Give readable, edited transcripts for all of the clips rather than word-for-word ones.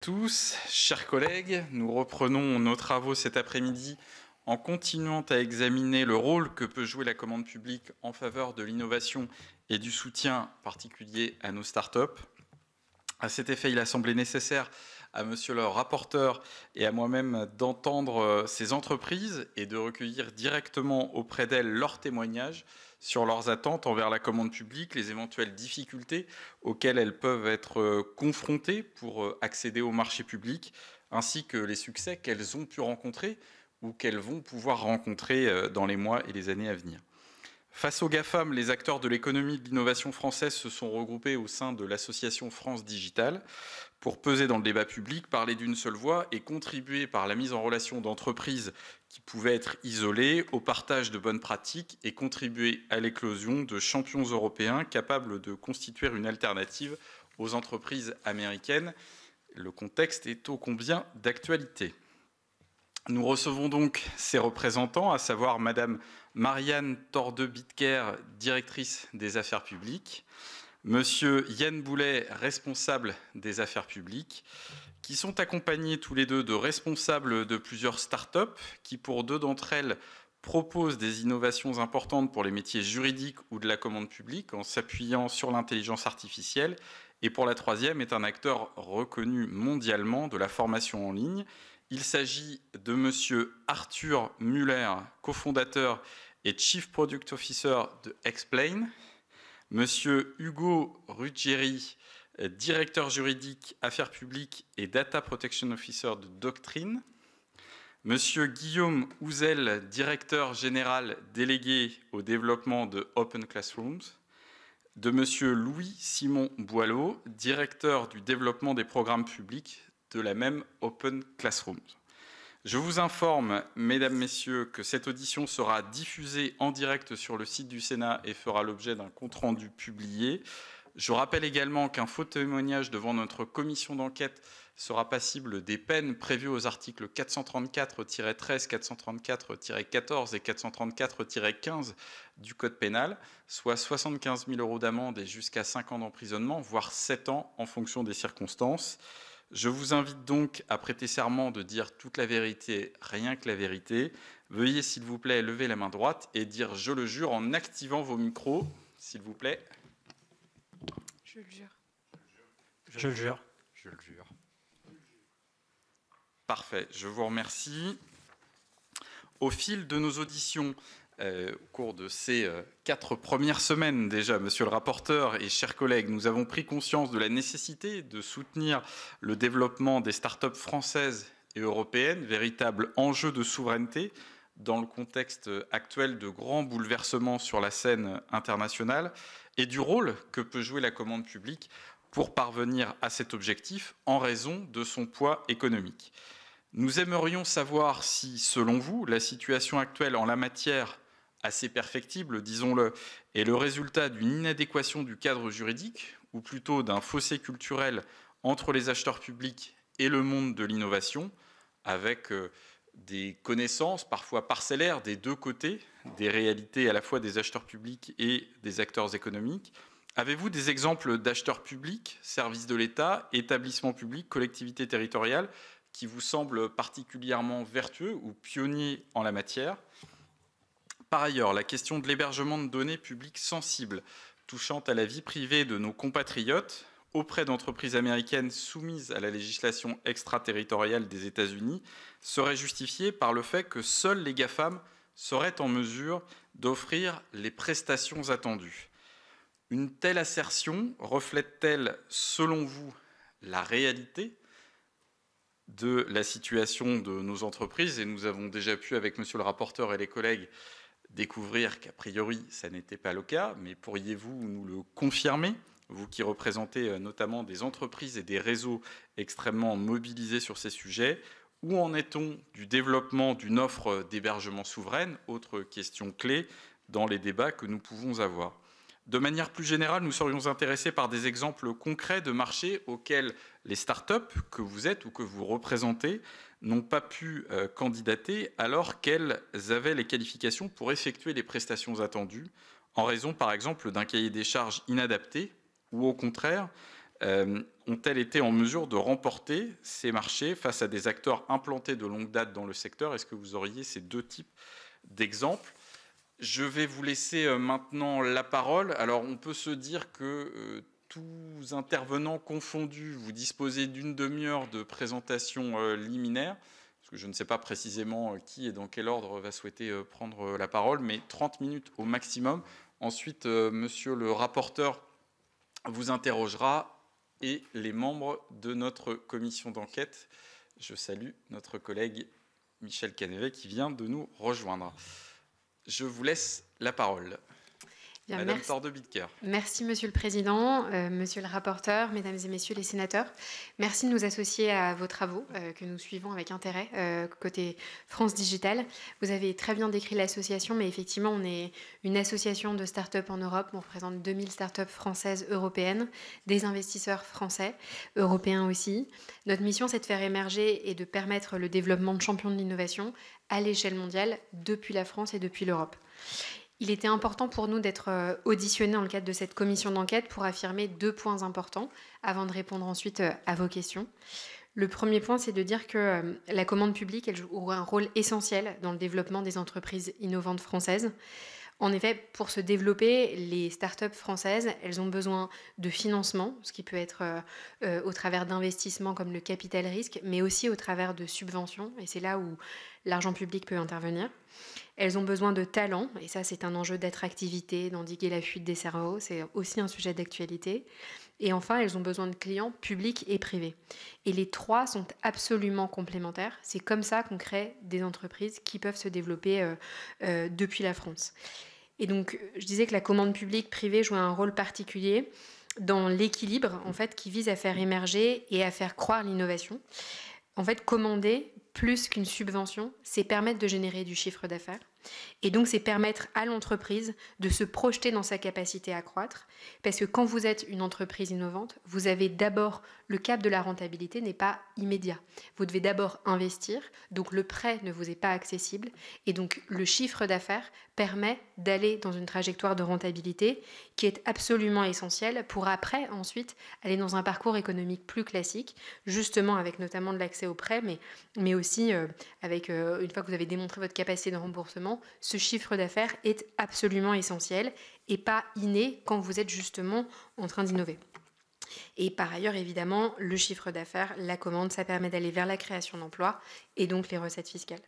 Tous, chers collègues, nous reprenons nos travaux cet après-midi en continuant à examiner le rôle que peut jouer la commande publique en faveur de l'innovation et du soutien particulier à nos startups. À cet effet, il a semblé nécessaire à monsieur le rapporteur et à moi-même d'entendre ces entreprises et de recueillir directement auprès d'elles leurs témoignages sur leurs attentes envers la commande publique, les éventuelles difficultés auxquelles elles peuvent être confrontées pour accéder au marché public, ainsi que les succès qu'elles ont pu rencontrer ou qu'elles vont pouvoir rencontrer dans les mois et les années à venir. Face aux GAFAM, les acteurs de l'économie de l'innovation française se sont regroupés au sein de l'association France Digital pour peser dans le débat public, parler d'une seule voix et contribuer par la mise en relation d'entreprises qui pouvaient être isolées au partage de bonnes pratiques et contribuer à l'éclosion de champions européens capables de constituer une alternative aux entreprises américaines. Le contexte est ô combien d'actualité. Nous recevons donc ces représentants, à savoir Madame Marianne Torde-Bitker, directrice des affaires publiques, Monsieur Yann Boulet, responsable des affaires publiques, qui sont accompagnés tous les deux de responsables de plusieurs start-up qui, pour deux d'entre elles, proposent des innovations importantes pour les métiers juridiques ou de la commande publique en s'appuyant sur l'intelligence artificielle. Et pour la troisième, est un acteur reconnu mondialement de la formation en ligne. Il s'agit de monsieur Arthur Muller, cofondateur et Chief Product Officer de Explain, monsieur Hugo Ruggieri, directeur juridique, affaires publiques et Data Protection Officer de Doctrine, monsieur Guillaume Houzel, directeur général délégué au développement de Open Classrooms, de monsieur Louis-Simon Boileau, directeur du développement des programmes publics de la même Open Classrooms. Je vous informe, mesdames, messieurs, que cette audition sera diffusée en direct sur le site du Sénat et fera l'objet d'un compte-rendu publié. Je rappelle également qu'un faux témoignage devant notre commission d'enquête sera passible des peines prévues aux articles 434-13, 434-14 et 434-15 du Code pénal, soit 75 000 € d'amende et jusqu'à 5 ans d'emprisonnement, voire 7 ans en fonction des circonstances. Je vous invite donc à prêter serment de dire toute la vérité, rien que la vérité. Veuillez, s'il vous plaît, lever la main droite et dire « je le jure » en activant vos micros, s'il vous plaît. Je le jure. Je le jure. Je le jure. Parfait, je vous remercie. Au fil de nos auditions, au cours de ces 4 premières semaines déjà, monsieur le rapporteur et chers collègues, nous avons pris conscience de la nécessité de soutenir le développement des startups françaises et européennes, véritable enjeu de souveraineté dans le contexte actuel de grands bouleversements sur la scène internationale, et du rôle que peut jouer la commande publique pour parvenir à cet objectif en raison de son poids économique. Nous aimerions savoir si, selon vous, la situation actuelle en la matière, assez perfectible, disons-le, est le résultat d'une inadéquation du cadre juridique, ou plutôt d'un fossé culturel entre les acheteurs publics et le monde de l'innovation, avec des connaissances parfois parcellaires des deux côtés, des réalités à la fois des acheteurs publics et des acteurs économiques. Avez-vous des exemples d'acheteurs publics, services de l'État, établissements publics, collectivités territoriales, qui vous semblent particulièrement vertueux ou pionniers en la matière? Par ailleurs, la question de l'hébergement de données publiques sensibles touchant à la vie privée de nos compatriotes auprès d'entreprises américaines soumises à la législation extraterritoriale des États-Unis serait justifiée par le fait que seuls les GAFAM seraient en mesure d'offrir les prestations attendues. Une telle assertion reflète-t-elle, selon vous, la réalité de la situation de nos entreprises? Et nous avons déjà pu, avec monsieur le rapporteur et les collègues, découvrir qu'a priori, ça n'était pas le cas, mais pourriez-vous nous le confirmer, vous qui représentez notamment des entreprises et des réseaux extrêmement mobilisés sur ces sujets? Où en est-on du développement d'une offre d'hébergement souveraine? Autre question clé dans les débats que nous pouvons avoir. De manière plus générale, nous serions intéressés par des exemples concrets de marchés auxquels les startups que vous êtes ou que vous représentez n'ont pas pu candidater alors qu'elles avaient les qualifications pour effectuer les prestations attendues, en raison par exemple d'un cahier des charges inadapté ou au contraire ont-elles été en mesure de remporter ces marchés face à des acteurs implantés de longue date dans le secteur? Est-ce que vous auriez ces deux types d'exemples? Je vais vous laisser maintenant la parole. Alors, on peut se dire que tous intervenants confondus, vous disposez d'une demi-heure de présentation liminaire, parce que je ne sais pas précisément qui et dans quel ordre va souhaiter prendre la parole, mais 30 minutes au maximum. Ensuite, monsieur le rapporteur vous interrogera et les membres de notre commission d'enquête. Je salue notre collègue Michel Canevet qui vient de nous rejoindre. Je vous laisse la parole. Bien, Madame Thordebietker. Merci, Monsieur le Président, Monsieur le rapporteur, Mesdames et Messieurs les sénateurs. Merci de nous associer à vos travaux que nous suivons avec intérêt côté France Digital. Vous avez très bien décrit l'association, mais effectivement, on est une association de start-up en Europe. On représente 2000 start-up françaises, européennes, des investisseurs français, européens aussi. Notre mission, c'est de faire émerger et de permettre le développement de champions de l'innovation à l'échelle mondiale depuis la France et depuis l'Europe. Il était important pour nous d'être auditionnés dans le cadre de cette commission d'enquête pour affirmer 2 points importants avant de répondre ensuite à vos questions. Le premier point, c'est de dire que la commande publique, elle joue un rôle essentiel dans le développement des entreprises innovantes françaises. En effet, pour se développer, les startups françaises, elles ont besoin de financement, ce qui peut être au travers d'investissements comme le capital risque, mais aussi au travers de subventions, et c'est là où l'argent public peut intervenir. Elles ont besoin de talent, et ça c'est un enjeu d'attractivité, d'endiguer la fuite des cerveaux, c'est aussi un sujet d'actualité. Et enfin, elles ont besoin de clients publics et privés. Et les trois sont absolument complémentaires. C'est comme ça qu'on crée des entreprises qui peuvent se développer depuis la France. Et donc, je disais que la commande publique privée joue un rôle particulier dans l'équilibre, en fait, qui vise à faire émerger et à faire croire l'innovation. En fait, commander, plus qu'une subvention, c'est permettre de générer du chiffre d'affaires. Et donc, c'est permettre à l'entreprise de se projeter dans sa capacité à croître. Parce que quand vous êtes une entreprise innovante, vous avez d'abord, le cap de la rentabilité n'est pas immédiat. Vous devez d'abord investir, donc le prêt ne vous est pas accessible. Et donc, le chiffre d'affaires permet d'aller dans une trajectoire de rentabilité qui est absolument essentielle pour après, ensuite, aller dans un parcours économique plus classique, justement avec notamment de l'accès au prêt, mais aussi avec, une fois que vous avez démontré votre capacité de remboursement, ce chiffre d'affaires est absolument essentiel et pas inné quand vous êtes justement en train d'innover. Et par ailleurs, évidemment, le chiffre d'affaires, la commande, ça permet d'aller vers la création d'emplois et donc les recettes fiscales.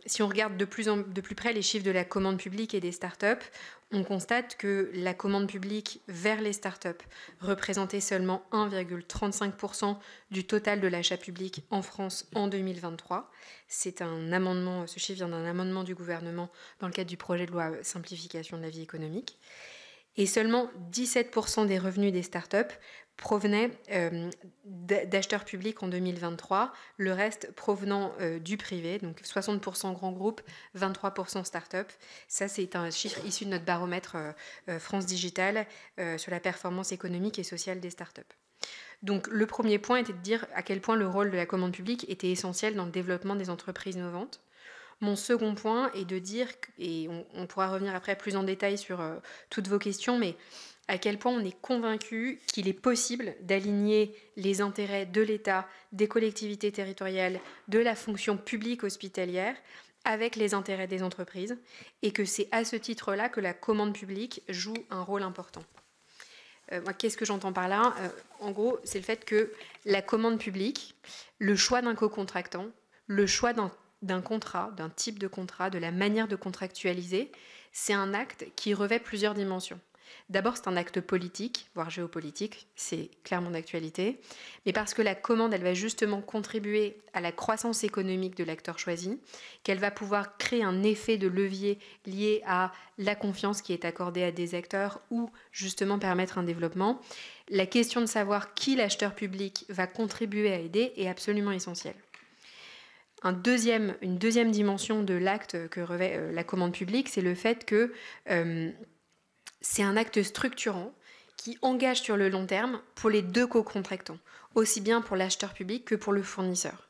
Si on regarde de plus près les chiffres de la commande publique et des startups, on constate que la commande publique vers les startups représentait seulement 1,35% du total de l'achat public en France en 2023. C'est un amendement, ce chiffre vient d'un amendement du gouvernement dans le cadre du projet de loi simplification de la vie économique. Et seulement 17% des revenus des startups provenaient d'acheteurs publics en 2023, le reste provenant du privé, donc 60% grands groupes, 23% start-up. Ça, c'est un chiffre issu de notre baromètre France Digital sur la performance économique et sociale des start-up. Donc, le premier point était de dire à quel point le rôle de la commande publique était essentiel dans le développement des entreprises innovantes. Mon second point est de dire, et on pourra revenir après plus en détail sur toutes vos questions, mais à quel point on est convaincu qu'il est possible d'aligner les intérêts de l'État, des collectivités territoriales, de la fonction publique hospitalière avec les intérêts des entreprises, et que c'est à ce titre-là que la commande publique joue un rôle important. Qu'est-ce que j'entends par là ? En gros, c'est le fait que la commande publique, le choix d'un co-contractant, le choix d'un contrat, d'un type de contrat, de la manière de contractualiser, c'est un acte qui revêt plusieurs dimensions. D'abord, c'est un acte politique, voire géopolitique, c'est clairement d'actualité, mais parce que la commande, elle va justement contribuer à la croissance économique de l'acteur choisi, qu'elle va pouvoir créer un effet de levier lié à la confiance qui est accordée à des acteurs ou justement permettre un développement. La question de savoir qui l'acheteur public va contribuer à aider est absolument essentielle. Une deuxième dimension de l'acte que revêt la commande publique, c'est le fait que c'est un acte structurant qui engage sur le long terme pour les deux co-contractants, aussi bien pour l'acheteur public que pour le fournisseur.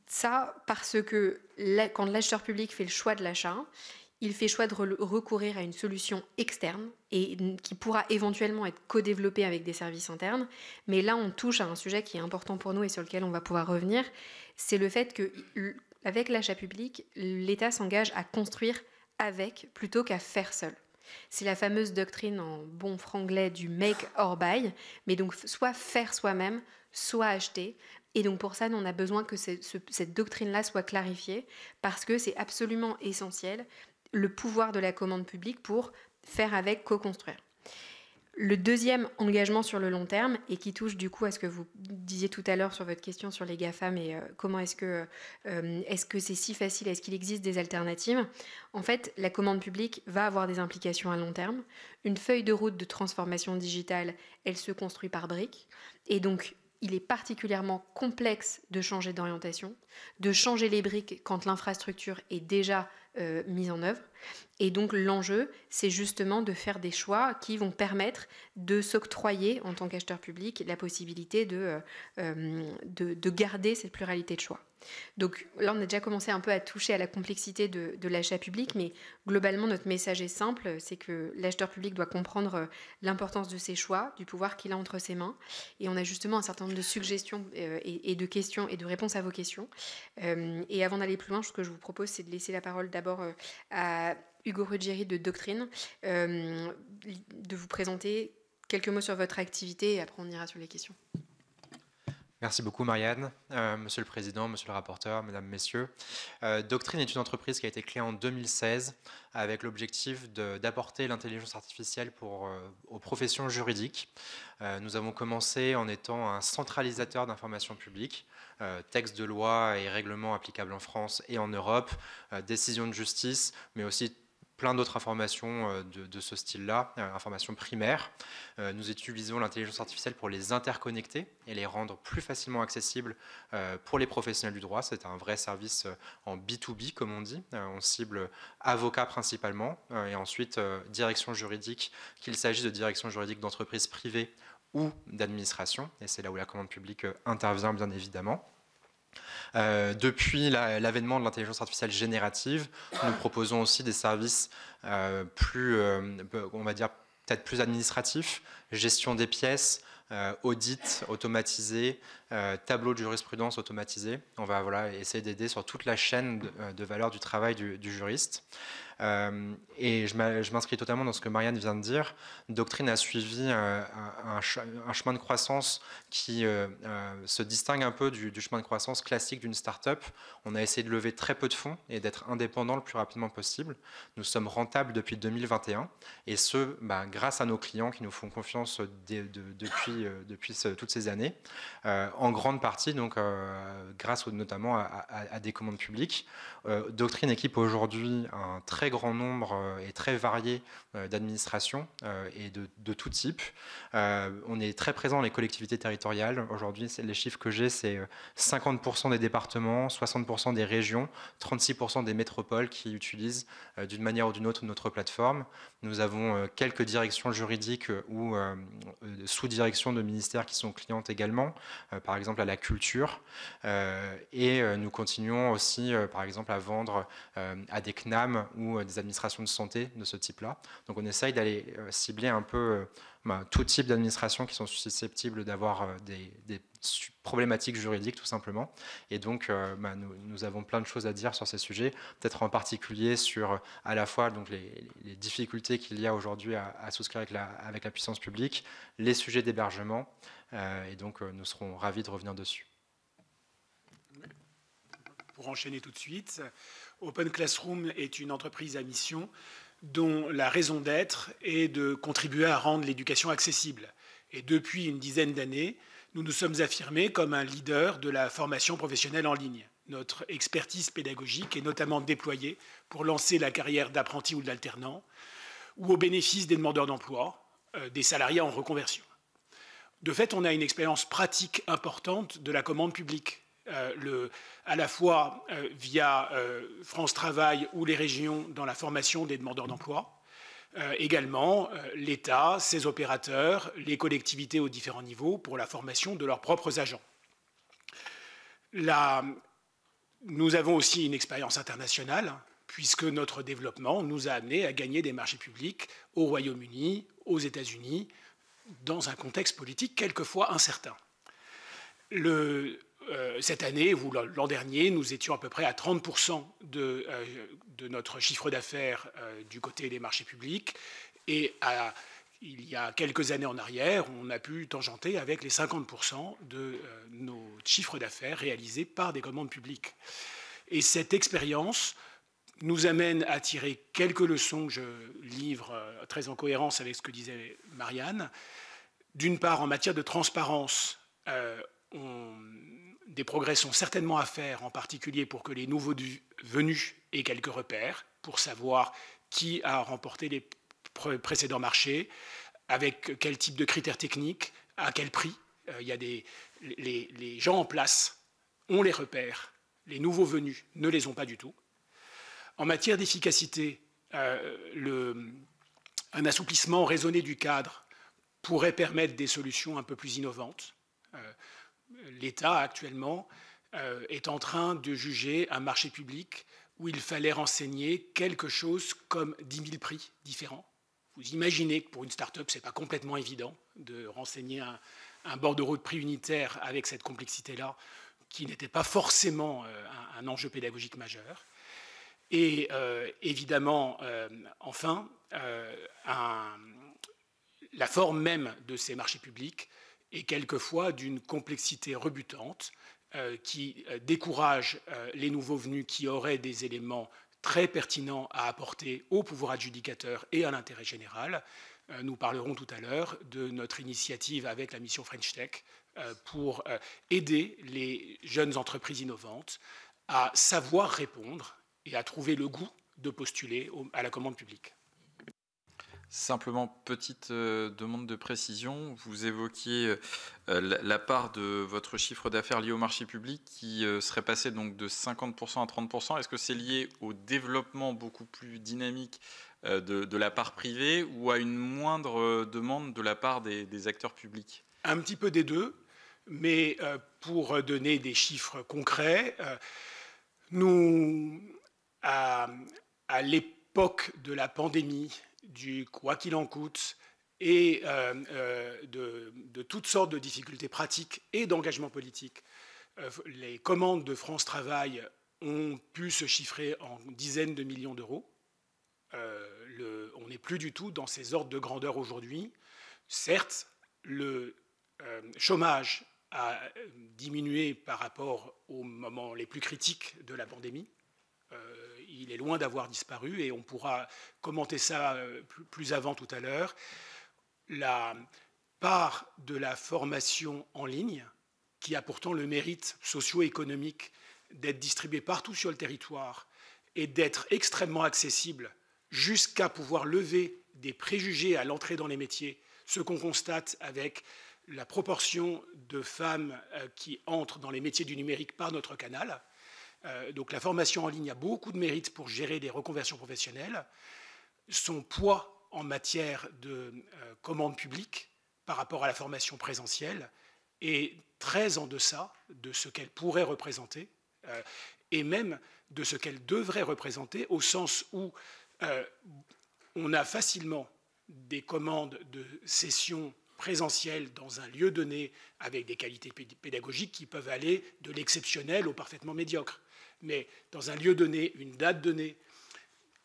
Ça, parce que quand l'acheteur public fait le choix de l'achat, il fait choix de recourir à une solution externe et qui pourra éventuellement être co-développée avec des services internes. Mais là, on touche à un sujet qui est important pour nous et sur lequel on va pouvoir revenir. C'est le fait qu'avec l'achat public, l'État s'engage à construire avec plutôt qu'à faire seul. C'est la fameuse doctrine en bon franglais du make or buy, mais donc soit faire soi-même, soit acheter. Et donc pour ça, on a besoin que cette doctrine-là soit clarifiée, parce que c'est absolument essentiel, le pouvoir de la commande publique pour faire avec, co-construire. Le deuxième engagement sur le long terme, et qui touche du coup à ce que vous disiez tout à l'heure sur votre question sur les GAFAM et comment est-ce que c'est si facile, est-ce qu'il existe des alternatives? En fait, la commande publique va avoir des implications à long terme. Une feuille de route de transformation digitale, elle se construit par briques. Et donc, il est particulièrement complexe de changer d'orientation, de changer les briques quand l'infrastructure est déjà mise en œuvre. Et donc l'enjeu, c'est justement de faire des choix qui vont permettre de s'octroyer en tant qu'acheteur public la possibilité de garder cette pluralité de choix. Donc là, on a déjà commencé un peu à toucher à la complexité de l'achat public, mais globalement, notre message est simple, c'est que l'acheteur public doit comprendre l'importance de ses choix, du pouvoir qu'il a entre ses mains. Et on a justement un certain nombre de suggestions et de questions et de réponses à vos questions. Et avant d'aller plus loin, ce que je vous propose, c'est de laisser la parole d'abord à Hugo Ruggieri de Doctrine, de vous présenter quelques mots sur votre activité et après on ira sur les questions. Merci beaucoup Marianne, Monsieur le Président, Monsieur le rapporteur, Mesdames, Messieurs. Doctrine est une entreprise qui a été créée en 2016 avec l'objectif d'apporter l'intelligence artificielle aux professions juridiques. Nous avons commencé en étant un centralisateur d'informations publiques, textes de loi et règlements applicables en France et en Europe, décisions de justice, mais aussi plein d'autres informations de ce style-là, informations primaires. Nous utilisons l'intelligence artificielle pour les interconnecter et les rendre plus facilement accessibles pour les professionnels du droit. C'est un vrai service en B2B, comme on dit. On cible avocats principalement et ensuite direction juridique, qu'il s'agisse de direction juridique d'entreprises privées ou d'administration. Et c'est là où la commande publique intervient, bien évidemment. Depuis l'avènement de l'intelligence artificielle générative, nous proposons aussi des services plus, on va dire, peut-être plus administratifs, gestion des pièces, audit automatisé, tableau de jurisprudence automatisé. On va essayer d'aider sur toute la chaîne de valeur du travail du juriste. Et je m'inscris totalement dans ce que Marianne vient de dire. Doctrine a suivi un chemin de croissance qui se distingue un peu du chemin de croissance classique d'une start-up. On a essayé de lever très peu de fonds et d'être indépendant le plus rapidement possible. Nous sommes rentables depuis 2021 et ce, grâce à nos clients qui nous font confiance depuis toutes ces années. En grande partie, donc, grâce notamment à des commandes publiques. Doctrine équipe aujourd'hui un très grand nombre et très varié d'administrations et de tout type. On est très présent dans les collectivités territoriales. Aujourd'hui, les chiffres que j'ai, c'est 50% des départements, 60% des régions, 36% des métropoles qui utilisent d'une manière ou d'une autre notre plateforme. Nous avons quelques directions juridiques ou sous-directions de ministères qui sont clientes également, par exemple à la culture. Et nous continuons aussi, par exemple, à vendre à des CNAM ou des administrations de santé de ce type-là. Donc on essaye d'aller cibler un peu tout type d'administration qui sont susceptibles d'avoir des problématiques juridiques tout simplement. Et donc nous avons plein de choses à dire sur ces sujets, peut-être en particulier sur à la fois donc, les difficultés qu'il y a aujourd'hui à souscrire avec la puissance publique, les sujets d'hébergement, et donc nous serons ravis de revenir dessus. Pour enchaîner tout de suite, Open Classroom est une entreprise à mission dont la raison d'être est de contribuer à rendre l'éducation accessible. Et depuis une dizaine d'années, nous nous sommes affirmés comme un leader de la formation professionnelle en ligne. Notre expertise pédagogique est notamment déployée pour lancer la carrière d'apprenti ou de l'alternant, ou au bénéfice des demandeurs d'emploi, des salariés en reconversion. De fait, on a une expérience pratique importante de la commande publique. À la fois via France Travail ou les régions dans la formation des demandeurs d'emploi, également l'État, ses opérateurs, les collectivités aux différents niveaux pour la formation de leurs propres agents. Nous avons aussi une expérience internationale, puisque notre développement nous a amené à gagner des marchés publics au Royaume-Uni, aux États-Unis, dans un contexte politique quelquefois incertain. Cette année ou l'an dernier, nous étions à peu près à 30% de notre chiffre d'affaires du côté des marchés publics. Et il y a quelques années en arrière, on a pu tangenter avec les 50% de nos chiffres d'affaires réalisés par des commandes publiques. Et cette expérience nous amène à tirer quelques leçons que je livre très en cohérence avec ce que disait Marianne. D'une part, en matière de transparence, des progrès sont certainement à faire, en particulier pour que les nouveaux venus aient quelques repères, pour savoir qui a remporté les précédents marchés, avec quel type de critères techniques, à quel prix. Il y a les gens en place ont les repères, les nouveaux venus ne les ont pas du tout. En matière d'efficacité, un assouplissement raisonné du cadre pourrait permettre des solutions un peu plus innovantes. L'État, actuellement, est en train de juger un marché public où il fallait renseigner quelque chose comme 10 000 prix différents. Vous imaginez que pour une start-up, ce n'est pas complètement évident de renseigner un bordereau de prix unitaire avec cette complexité-là, qui n'était pas forcément un enjeu pédagogique majeur. Et évidemment, enfin, la forme même de ces marchés publics est quelquefois d'une complexité rebutante qui décourage les nouveaux venus qui auraient des éléments très pertinents à apporter au pouvoir adjudicateur et à l'intérêt général. Nous parlerons tout à l'heure de notre initiative avec la mission French Tech pour aider les jeunes entreprises innovantes à savoir répondre et à trouver le goût de postuler à la commande publique. Simplement, petite demande de précision. Vous évoquiez la part de votre chiffre d'affaires lié au marché public qui serait passé donc de 50% à 30%. Est-ce que c'est lié au développement beaucoup plus dynamique de la part privée ou à une moindre demande de la part des acteurs publics? Un petit peu des deux, mais pour donner des chiffres concrets, nous, à l'époque de la pandémie, du quoi qu'il en coûte et de toutes sortes de difficultés pratiques et d'engagement politique, les commandes de France Travail ont pu se chiffrer en dizaines de millions d'euros. On n'est plus du tout dans ces ordres de grandeur aujourd'hui. Certes, le chômage a diminué par rapport aux moments les plus critiques de la pandémie. Il est loin d'avoir disparu et on pourra commenter ça plus avant tout à l'heure. La part de la formation en ligne, qui a pourtant le mérite socio-économique d'être distribuée partout sur le territoire et d'être extrêmement accessible jusqu'à pouvoir lever des préjugés à l'entrée dans les métiers, ce qu'on constate avec la proportion de femmes qui entrent dans les métiers du numérique par notre canal. Donc la formation en ligne a beaucoup de mérite pour gérer des reconversions professionnelles. Son poids en matière de commande publique par rapport à la formation présentielle est très en deçà de ce qu'elle pourrait représenter et même de ce qu'elle devrait représenter, au sens où on a facilement des commandes de sessions présentielles dans un lieu donné avec des qualités pédagogiques qui peuvent aller de l'exceptionnel au parfaitement médiocre. Mais dans un lieu donné, une date donnée,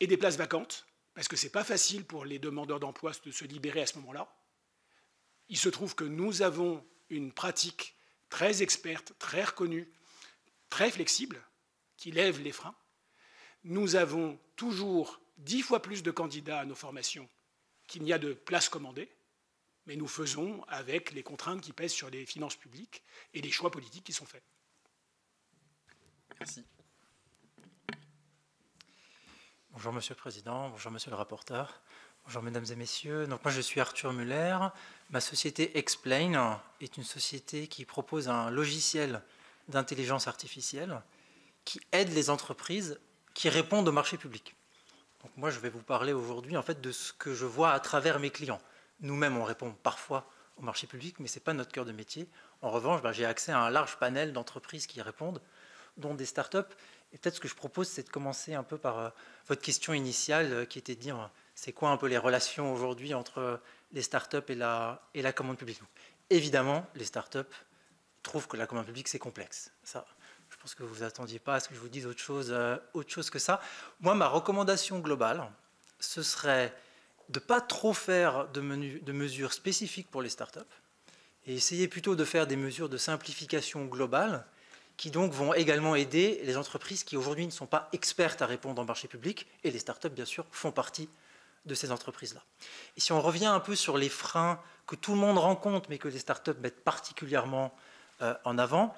et des places vacantes, parce que ce n'est pas facile pour les demandeurs d'emploi de se libérer à ce moment-là. Il se trouve que nous avons une pratique très experte, très reconnue, très flexible, qui lève les freins. Nous avons toujours 10 fois plus de candidats à nos formations qu'il n'y a de places commandées, mais nous faisons avec les contraintes qui pèsent sur les finances publiques et les choix politiques qui sont faits. Merci. Bonjour Monsieur le Président, bonjour Monsieur le rapporteur, bonjour Mesdames et Messieurs. Donc moi je suis Arthur Muller. Ma société Explain est une société qui propose un logiciel d'intelligence artificielle qui aide les entreprises qui répondent au marché public. Donc moi je vais vous parler aujourd'hui en fait de ce que je vois à travers mes clients. Nous-mêmes on répond parfois au marché public, mais ce n'est pas notre cœur de métier. En revanche, j'ai accès à un large panel d'entreprises qui répondent, dont des startups Et peut-être ce que je propose, c'est de commencer un peu par votre question initiale, qui était de dire, c'est quoi un peu les relations aujourd'hui entre les startups et la commande publique. Donc, évidemment, les startups trouvent que la commande publique, c'est complexe. Ça, je pense que vous ne vous attendiez pas à ce que je vous dise autre chose que ça. Moi, ma recommandation globale, ce serait de ne pas trop faire de mesures spécifiques pour les startups et essayer plutôt de faire des mesures de simplification globale qui donc vont également aider les entreprises qui aujourd'hui ne sont pas expertes à répondre au marché public, et les startups, bien sûr, font partie de ces entreprises-là. Et si on revient un peu sur les freins que tout le monde rencontre, mais que les startups mettent particulièrement en avant,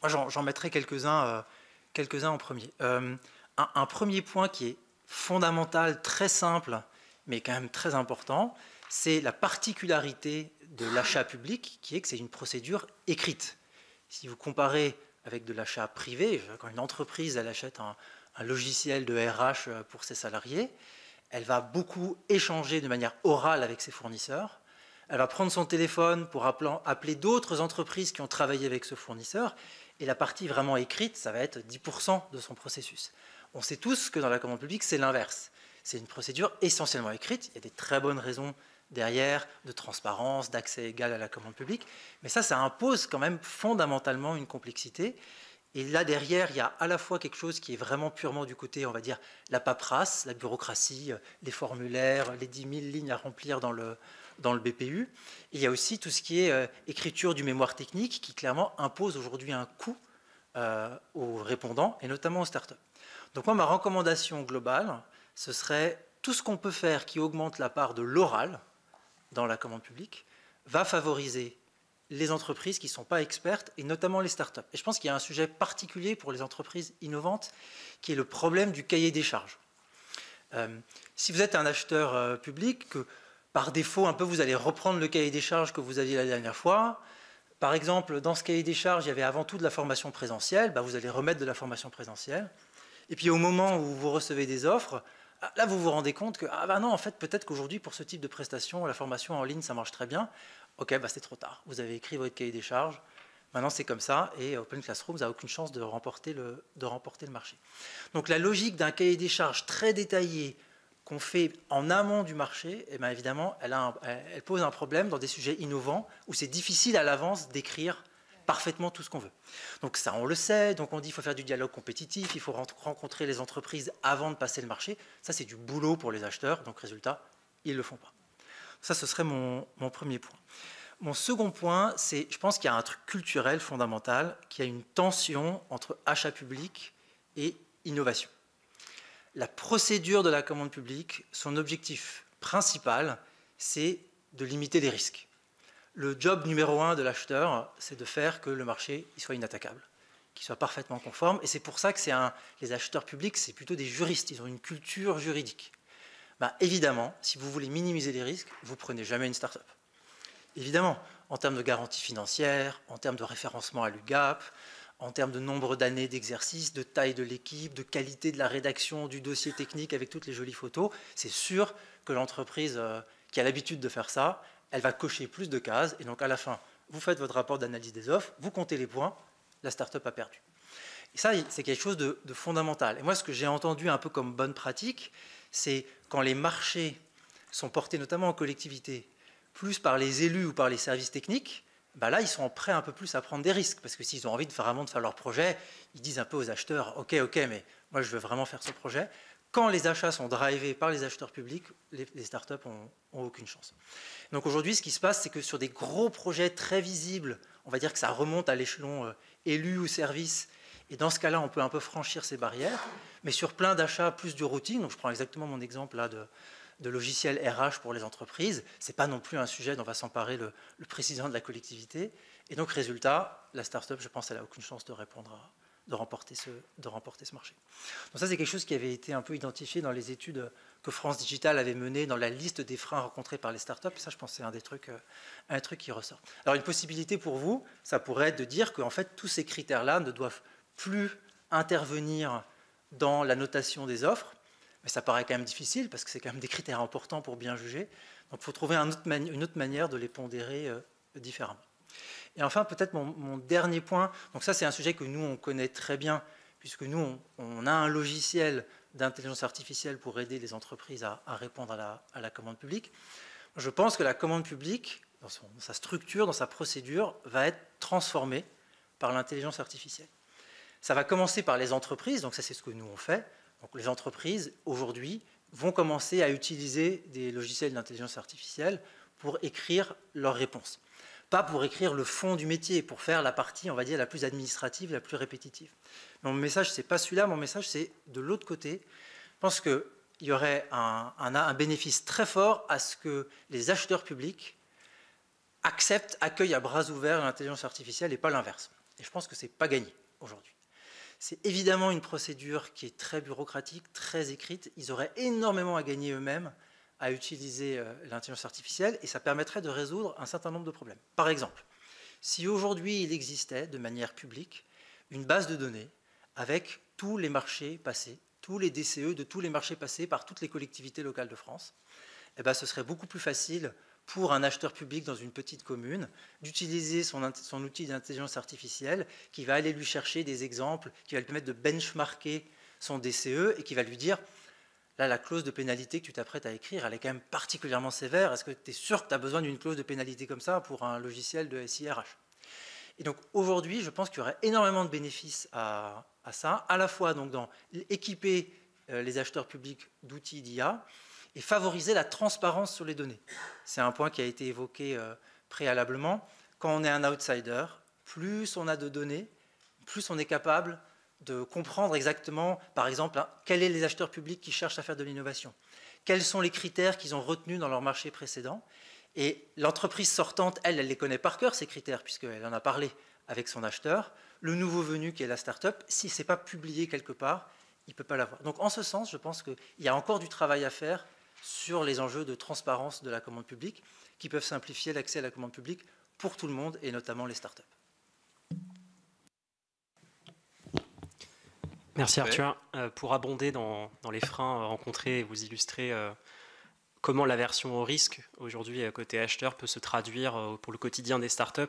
moi j'en mettrai quelques-uns en premier. Un premier point qui est fondamental, très simple, mais quand même très important, c'est la particularité de l'achat public, qui est que c'est une procédure écrite. Si vous comparez avec de l'achat privé, quand une entreprise elle achète un logiciel de RH pour ses salariés, elle va beaucoup échanger de manière orale avec ses fournisseurs. Elle va prendre son téléphone pour appeler d'autres entreprises qui ont travaillé avec ce fournisseur. Et la partie vraiment écrite, ça va être 10% de son processus. On sait tous que dans la commande publique, c'est l'inverse. C'est une procédure essentiellement écrite. Il y a des très bonnes raisons derrière, de transparence, d'accès égal à la commande publique. Mais ça impose quand même fondamentalement une complexité. Et là, derrière, il y a à la fois quelque chose qui est vraiment purement du côté, on va dire, la paperasse, la bureaucratie, les formulaires, les 10 000 lignes à remplir dans le BPU. Et il y a aussi tout ce qui est écriture du mémoire technique qui, clairement, impose aujourd'hui un coût aux répondants, et notamment aux startups. Donc moi, ma recommandation globale, ce serait tout ce qu'on peut faire qui augmente la part de l'oral dans la commande publique, va favoriser les entreprises qui ne sont pas expertes, et notamment les startups. Et je pense qu'il y a un sujet particulier pour les entreprises innovantes, qui est le problème du cahier des charges. Si vous êtes un acheteur public, que par défaut, un peu, vous allez reprendre le cahier des charges que vous aviez la dernière fois. Par exemple, dans ce cahier des charges, il y avait avant tout de la formation présentielle. Vous allez remettre de la formation présentielle. Et puis au moment où vous recevez des offres, là, vous vous rendez compte que, non, en fait, peut-être qu'aujourd'hui, pour ce type de prestation, la formation en ligne, ça marche très bien. Ok, c'est trop tard. Vous avez écrit votre cahier des charges. Maintenant, c'est comme ça. Et Open Classroom n'a aucune chance de remporter le marché. Donc, la logique d'un cahier des charges très détaillé qu'on fait en amont du marché, évidemment, elle pose un problème dans des sujets innovants où c'est difficile à l'avance d'écrire parfaitement tout ce qu'on veut. Donc ça, on le sait. Donc on dit qu'il faut faire du dialogue compétitif, il faut rencontrer les entreprises avant de passer le marché. Ça, c'est du boulot pour les acheteurs. Donc résultat, ils ne le font pas. Ça, ce serait mon premier point. Mon second point, c'est, je pense qu'il y a un truc culturel fondamental, qu'il y a une tension entre achat public et innovation. La procédure de la commande publique, son objectif principal, c'est de limiter les risques. Le job numéro 1 de l'acheteur, c'est de faire que le marché soit inattaquable, qu'il soit parfaitement conforme. Et c'est pour ça que les acheteurs publics, c'est plutôt des juristes. Ils ont une culture juridique. Évidemment, si vous voulez minimiser les risques, vous ne prenez jamais une start-up. Évidemment, en termes de garantie financière, en termes de référencement à l'UGAP, en termes de nombre d'années d'exercice, de taille de l'équipe, de qualité de la rédaction du dossier technique avec toutes les jolies photos, c'est sûr que l'entreprise qui a l'habitude de faire ça, elle va cocher plus de cases. Et donc, à la fin, vous faites votre rapport d'analyse des offres, vous comptez les points, la start-up a perdu. Et ça, c'est quelque chose de fondamental. Et moi, ce que j'ai entendu un peu comme bonne pratique, c'est quand les marchés sont portés, notamment en collectivité, plus par les élus ou par les services techniques, là, ils sont prêts un peu plus à prendre des risques. Parce que s'ils ont envie vraiment de faire leur projet, ils disent un peu aux acheteurs, ok, mais moi, je veux vraiment faire ce projet. Quand les achats sont drivés par les acheteurs publics, les startups n'ont aucune chance. Donc aujourd'hui, ce qui se passe, c'est que sur des gros projets très visibles, on va dire que ça remonte à l'échelon élu ou service, et dans ce cas-là, on peut un peu franchir ces barrières, mais sur plein d'achats plus du routine, donc je prends exactement mon exemple là de logiciels RH pour les entreprises, ce n'est pas non plus un sujet dont va s'emparer le président de la collectivité, et donc résultat, la start-up, je pense, elle n'a aucune chance de remporter ce marché. Donc ça, c'est quelque chose qui avait été un peu identifié dans les études que France Digital avait menées dans la liste des freins rencontrés par les startups. Et ça, je pense que c'est un truc qui ressort. Alors, une possibilité pour vous, ça pourrait être de dire qu'en fait, tous ces critères-là ne doivent plus intervenir dans la notation des offres. Mais ça paraît quand même difficile parce que c'est quand même des critères importants pour bien juger. Donc, il faut trouver une autre manière de les pondérer différemment. Et enfin, peut-être mon dernier point, donc ça c'est un sujet que nous on connaît très bien, puisque nous, on a un logiciel d'intelligence artificielle pour aider les entreprises à répondre à la commande publique. Je pense que la commande publique, dans sa structure, dans sa procédure, va être transformée par l'intelligence artificielle. Ça va commencer par les entreprises, donc ça c'est ce que nous on fait. Donc les entreprises, aujourd'hui, vont commencer à utiliser des logiciels d'intelligence artificielle pour écrire leurs réponses. Pas pour écrire le fond du métier, pour faire la partie, on va dire, la plus administrative, la plus répétitive. Mon message, c'est pas celui-là, mon message, c'est de l'autre côté. Je pense qu'il y aurait un bénéfice très fort à ce que les acheteurs publics accueillent à bras ouverts l'intelligence artificielle et pas l'inverse. Et je pense que c'est pas gagné aujourd'hui. C'est évidemment une procédure qui est très bureaucratique, très écrite. Ils auraient énormément à gagner eux-mêmes à utiliser l'intelligence artificielle et ça permettrait de résoudre un certain nombre de problèmes. Par exemple, si aujourd'hui il existait de manière publique une base de données avec tous les marchés passés, tous les DCE de tous les marchés passés par toutes les collectivités locales de France, eh bien, ce serait beaucoup plus facile pour un acheteur public dans une petite commune d'utiliser son outil d'intelligence artificielle qui va aller lui chercher des exemples, qui va lui permettre de benchmarker son DCE et qui va lui dire là, la clause de pénalité que tu t'apprêtes à écrire, elle est quand même particulièrement sévère. Est-ce que tu es sûr que tu as besoin d'une clause de pénalité comme ça pour un logiciel de SIRH? Et donc aujourd'hui, je pense qu'il y aurait énormément de bénéfices à ça, à la fois donc, dans équiper les acheteurs publics d'outils d'IA et favoriser la transparence sur les données. C'est un point qui a été évoqué préalablement. Quand on est un outsider, plus on a de données, plus on est capable de comprendre exactement, par exemple, quels sont les acheteurs publics qui cherchent à faire de l'innovation, quels sont les critères qu'ils ont retenus dans leur marché précédent. Et l'entreprise sortante, elle les connaît par cœur, ces critères, puisqu'elle en a parlé avec son acheteur. Le nouveau venu, qui est la start-up, si ce n'est pas publié quelque part, il ne peut pas l'avoir. Donc en ce sens, je pense qu'il y a encore du travail à faire sur les enjeux de transparence de la commande publique qui peuvent simplifier l'accès à la commande publique pour tout le monde et notamment les startups. Merci Arthur. Pour abonder dans les freins rencontrés et vous illustrer comment la version au risque aujourd'hui côté acheteur peut se traduire pour le quotidien des startups.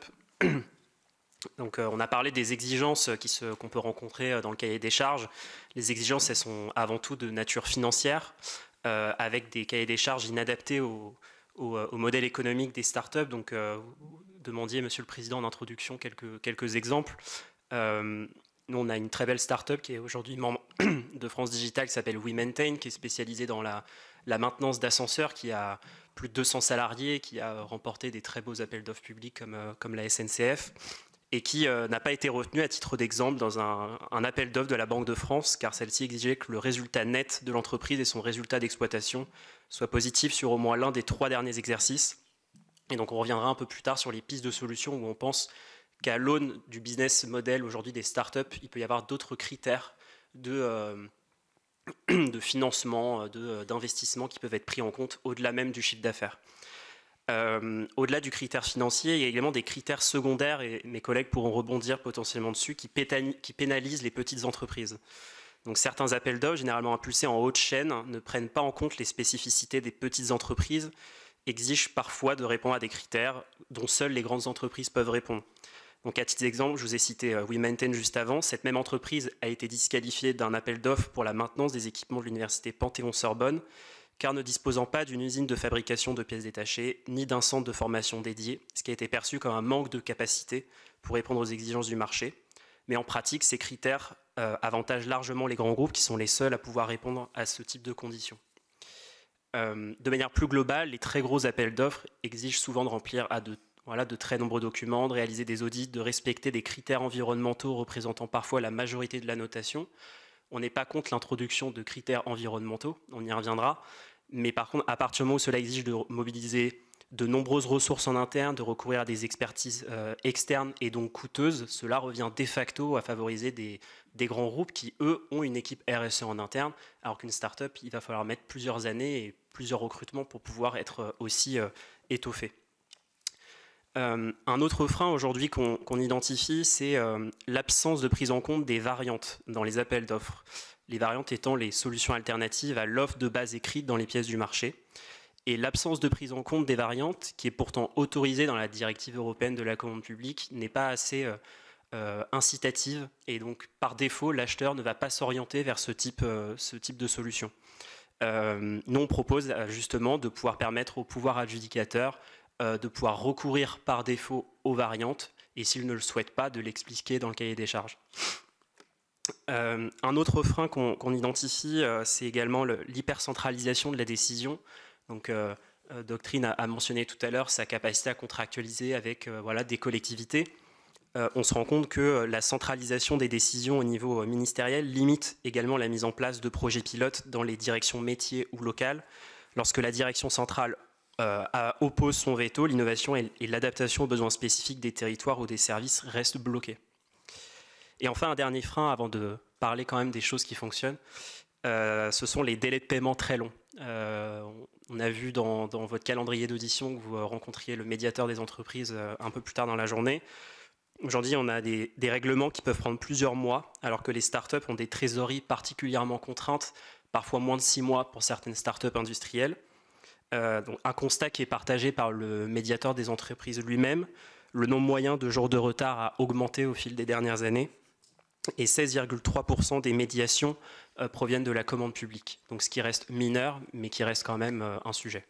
Donc on a parlé des exigences qu'on peut rencontrer dans le cahier des charges. Les exigences, elles sont avant tout de nature financière, avec des cahiers des charges inadaptés au modèle économique des startups. Donc vous demandiez, Monsieur le Président, en introduction quelques exemples. Nous, on a une très belle start-up qui est aujourd'hui membre de France Digital qui s'appelle WeMaintain, qui est spécialisée dans la maintenance d'ascenseurs, qui a plus de 200 salariés, qui a remporté des très beaux appels d'offres publics comme la SNCF et qui n'a pas été retenue à titre d'exemple dans un appel d'offres de la Banque de France, car celle-ci exigeait que le résultat net de l'entreprise et son résultat d'exploitation soient positifs sur au moins l'un des 3 derniers exercices. Et donc, on reviendra un peu plus tard sur les pistes de solutions où on pense qu'à l'aune du business model aujourd'hui des startups, il peut y avoir d'autres critères de financement, d'investissement qui peuvent être pris en compte au-delà même du chiffre d'affaires. Au-delà du critère financier, il y a également des critères secondaires, et mes collègues pourront rebondir potentiellement dessus, qui pénalisent les petites entreprises. Donc certains appels d'offres, généralement impulsés en haut de chaîne, ne prennent pas en compte les spécificités des petites entreprises, exigent parfois de répondre à des critères dont seules les grandes entreprises peuvent répondre. Donc à titre d'exemple, je vous ai cité WeMaintain juste avant. Cette même entreprise a été disqualifiée d'un appel d'offres pour la maintenance des équipements de l'université Panthéon-Sorbonne, car ne disposant pas d'une usine de fabrication de pièces détachées, ni d'un centre de formation dédié, ce qui a été perçu comme un manque de capacité pour répondre aux exigences du marché. Mais en pratique, ces critères avantagent largement les grands groupes qui sont les seuls à pouvoir répondre à ce type de conditions. De manière plus globale, les très gros appels d'offres exigent souvent de remplir de très nombreux documents, de réaliser des audits, de respecter des critères environnementaux représentant parfois la majorité de la notation. On n'est pas contre l'introduction de critères environnementaux, on y reviendra, mais par contre, à partir du moment où cela exige de mobiliser de nombreuses ressources en interne, de recourir à des expertises externes et donc coûteuses, cela revient de facto à favoriser des grands groupes qui, eux, ont une équipe RSE en interne, alors qu'une start-up, il va falloir mettre plusieurs années et plusieurs recrutements pour pouvoir être aussi étoffé. Un autre frein aujourd'hui qu'on identifie, c'est l'absence de prise en compte des variantes dans les appels d'offres. Les variantes étant les solutions alternatives à l'offre de base écrite dans les pièces du marché. Et l'absence de prise en compte des variantes, qui est pourtant autorisée dans la directive européenne de la commande publique, n'est pas assez incitative et donc par défaut l'acheteur ne va pas s'orienter vers ce type de solution. Nous on propose justement de pouvoir permettre au pouvoir adjudicateur de pouvoir recourir par défaut aux variantes et s'il ne le souhaite pas de l'expliquer dans le cahier des charges. Un autre frein qu'on identifie, c'est également l'hypercentralisation de la décision. Donc, Doctrine a mentionné tout à l'heure sa capacité à contractualiser avec des collectivités. On se rend compte que la centralisation des décisions au niveau ministériel limite également la mise en place de projets pilotes dans les directions métiers ou locales. Lorsque la direction centrale oppose son veto, l'innovation et l'adaptation aux besoins spécifiques des territoires ou des services restent bloqués. Et enfin, un dernier frein, avant de parler quand même des choses qui fonctionnent, ce sont les délais de paiement très longs. On a vu dans votre calendrier d'audition que vous rencontriez le médiateur des entreprises un peu plus tard dans la journée. Aujourd'hui, on a des règlements qui peuvent prendre plusieurs mois, alors que les startups ont des trésoreries particulièrement contraintes, parfois moins de 6 mois pour certaines startups industrielles. Donc un constat qui est partagé par le médiateur des entreprises lui-même. Le nombre moyen de jours de retard a augmenté au fil des dernières années et 16,3% des médiations proviennent de la commande publique. Donc ce qui reste mineur, mais qui reste quand même un sujet.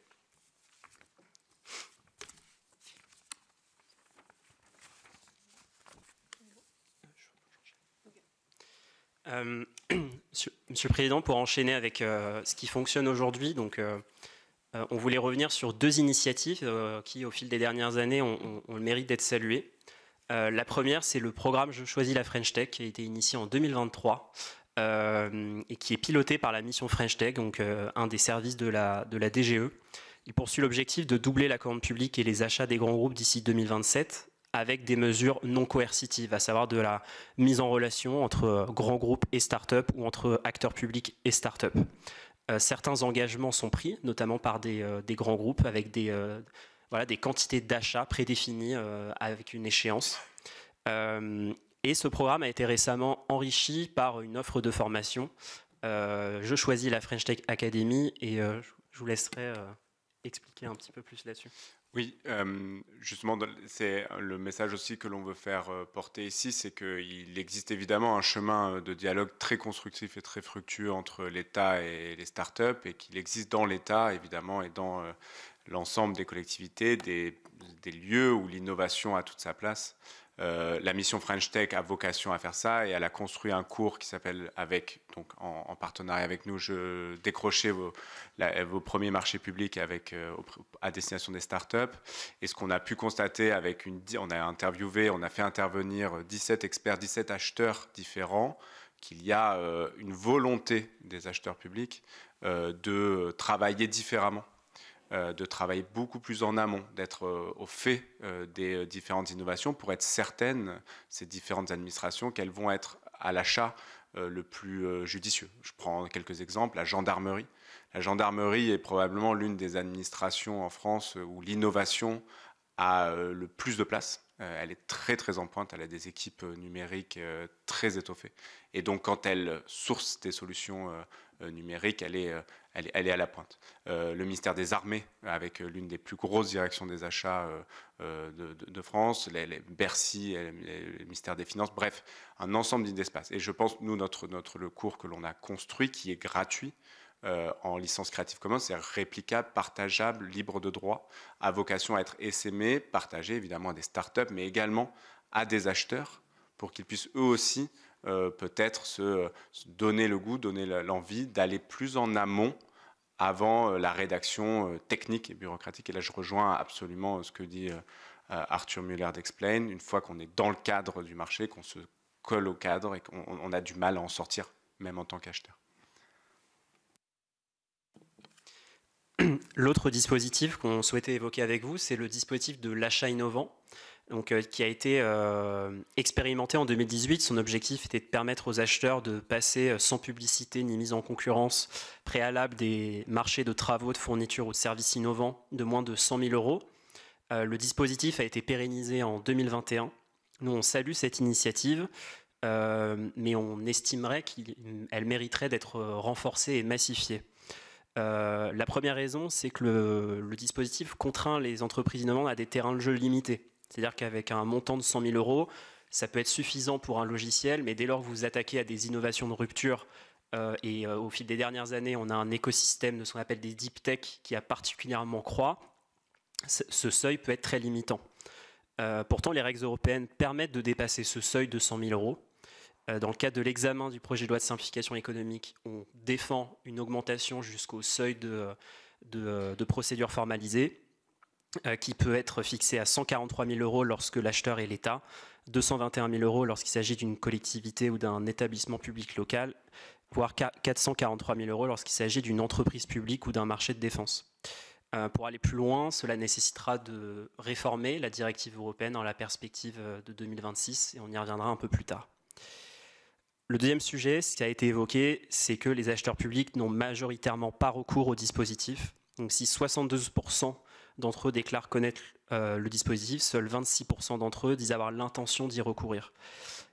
Monsieur le Président, pour enchaîner avec ce qui fonctionne aujourd'hui, donc on voulait revenir sur 2 initiatives qui, au fil des dernières années, ont le mérite d'être saluées. La première, c'est le programme Je choisis la French Tech, qui a été initié en 2023 et qui est piloté par la mission French Tech, donc un des services de la DGE. Il poursuit l'objectif de doubler la commande publique et les achats des grands groupes d'ici 2027, avec des mesures non coercitives, à savoir de la mise en relation entre grands groupes et start-up ou entre acteurs publics et start-up. Certains engagements sont pris, notamment par des grands groupes, avec des quantités d'achats prédéfinies avec une échéance. Et ce programme a été récemment enrichi par une offre de formation. Je choisis la French Tech Academy et je vous laisserai expliquer un petit peu plus là-dessus. Oui, justement, c'est le message aussi que l'on veut faire porter ici, c'est qu'il existe évidemment un chemin de dialogue très constructif et très fructueux entre l'État et les startups, et qu'il existe dans l'État, évidemment, et dans l'ensemble des collectivités, des lieux où l'innovation a toute sa place. La mission French Tech a vocation à faire ça, et elle a construit un cours qui s'appelle, en partenariat avec nous, décrochez vos premiers marchés publics à destination des startups. Et ce qu'on a pu constater on a fait intervenir 17 experts, 17 acheteurs différents, qu'il y a une volonté des acheteurs publics de travailler différemment, de travailler beaucoup plus en amont, d'être au fait des différentes innovations pour être certaines, ces différentes administrations, qu'elles vont être à l'achat le plus judicieux. Je prends quelques exemples. La gendarmerie. La gendarmerie est probablement l'une des administrations en France où l'innovation a le plus de place. Elle est très très en pointe, elle a des équipes numériques très étoffées. Et donc quand elle source des solutions numériques, elle est à la pointe. Le ministère des Armées, avec l'une des plus grosses directions des achats de France, les Bercy, le ministère des Finances, bref, un ensemble d'espaces. Et je pense, nous, le cours que l'on a construit, qui est gratuit, en licence Creative Commons, c'est réplicable, partageable, libre de droit, a vocation à être essaimé, partagé évidemment à des startups, mais également à des acheteurs, pour qu'ils puissent eux aussi peut-être se donner le goût, donner l'envie d'aller plus en amont avant la rédaction technique et bureaucratique. Et là, je rejoins absolument ce que dit Arthur Muller d'Explain. Une fois qu'on est dans le cadre du marché, qu'on se colle au cadre et qu'on a du mal à en sortir, même en tant qu'acheteur. L'autre dispositif qu'on souhaitait évoquer avec vous, c'est le dispositif de l'achat innovant, donc, qui a été expérimenté en 2018. Son objectif était de permettre aux acheteurs de passer sans publicité ni mise en concurrence préalable des marchés de travaux, de fournitures ou de services innovants de moins de 100 000 euros. Le dispositif a été pérennisé en 2021. Nous, on salue cette initiative, mais on estimerait qu'elle mériterait d'être renforcée et massifiée. La première raison, c'est que le dispositif contraint les entreprises innovantes à des terrains de jeu limités. C'est-à-dire qu'avec un montant de 100 000 euros, Ça peut être suffisant pour un logiciel, mais dès lors que vous vous attaquez à des innovations de rupture, et au fil des dernières années, on a un écosystème de ce qu'on appelle des deep tech qui a particulièrement croît, ce seuil peut être très limitant. Pourtant, les règles européennes permettent de dépasser ce seuil de 100 000 euros. Dans le cadre de l'examen du projet de loi de simplification économique, on défend une augmentation jusqu'au seuil de procédure formalisée, qui peut être fixé à 143 000 euros lorsque l'acheteur est l'État, 221 000 euros lorsqu'il s'agit d'une collectivité ou d'un établissement public local, voire 443 000 euros lorsqu'il s'agit d'une entreprise publique ou d'un marché de défense. Pour aller plus loin, cela nécessitera de réformer la directive européenne dans la perspective de 2026, et on y reviendra un peu plus tard. Le deuxième sujet, ce qui a été évoqué, c'est que les acheteurs publics n'ont majoritairement pas recours au dispositif. Donc si 72% d'entre eux déclarent connaître le dispositif, seuls 26% d'entre eux disent avoir l'intention d'y recourir.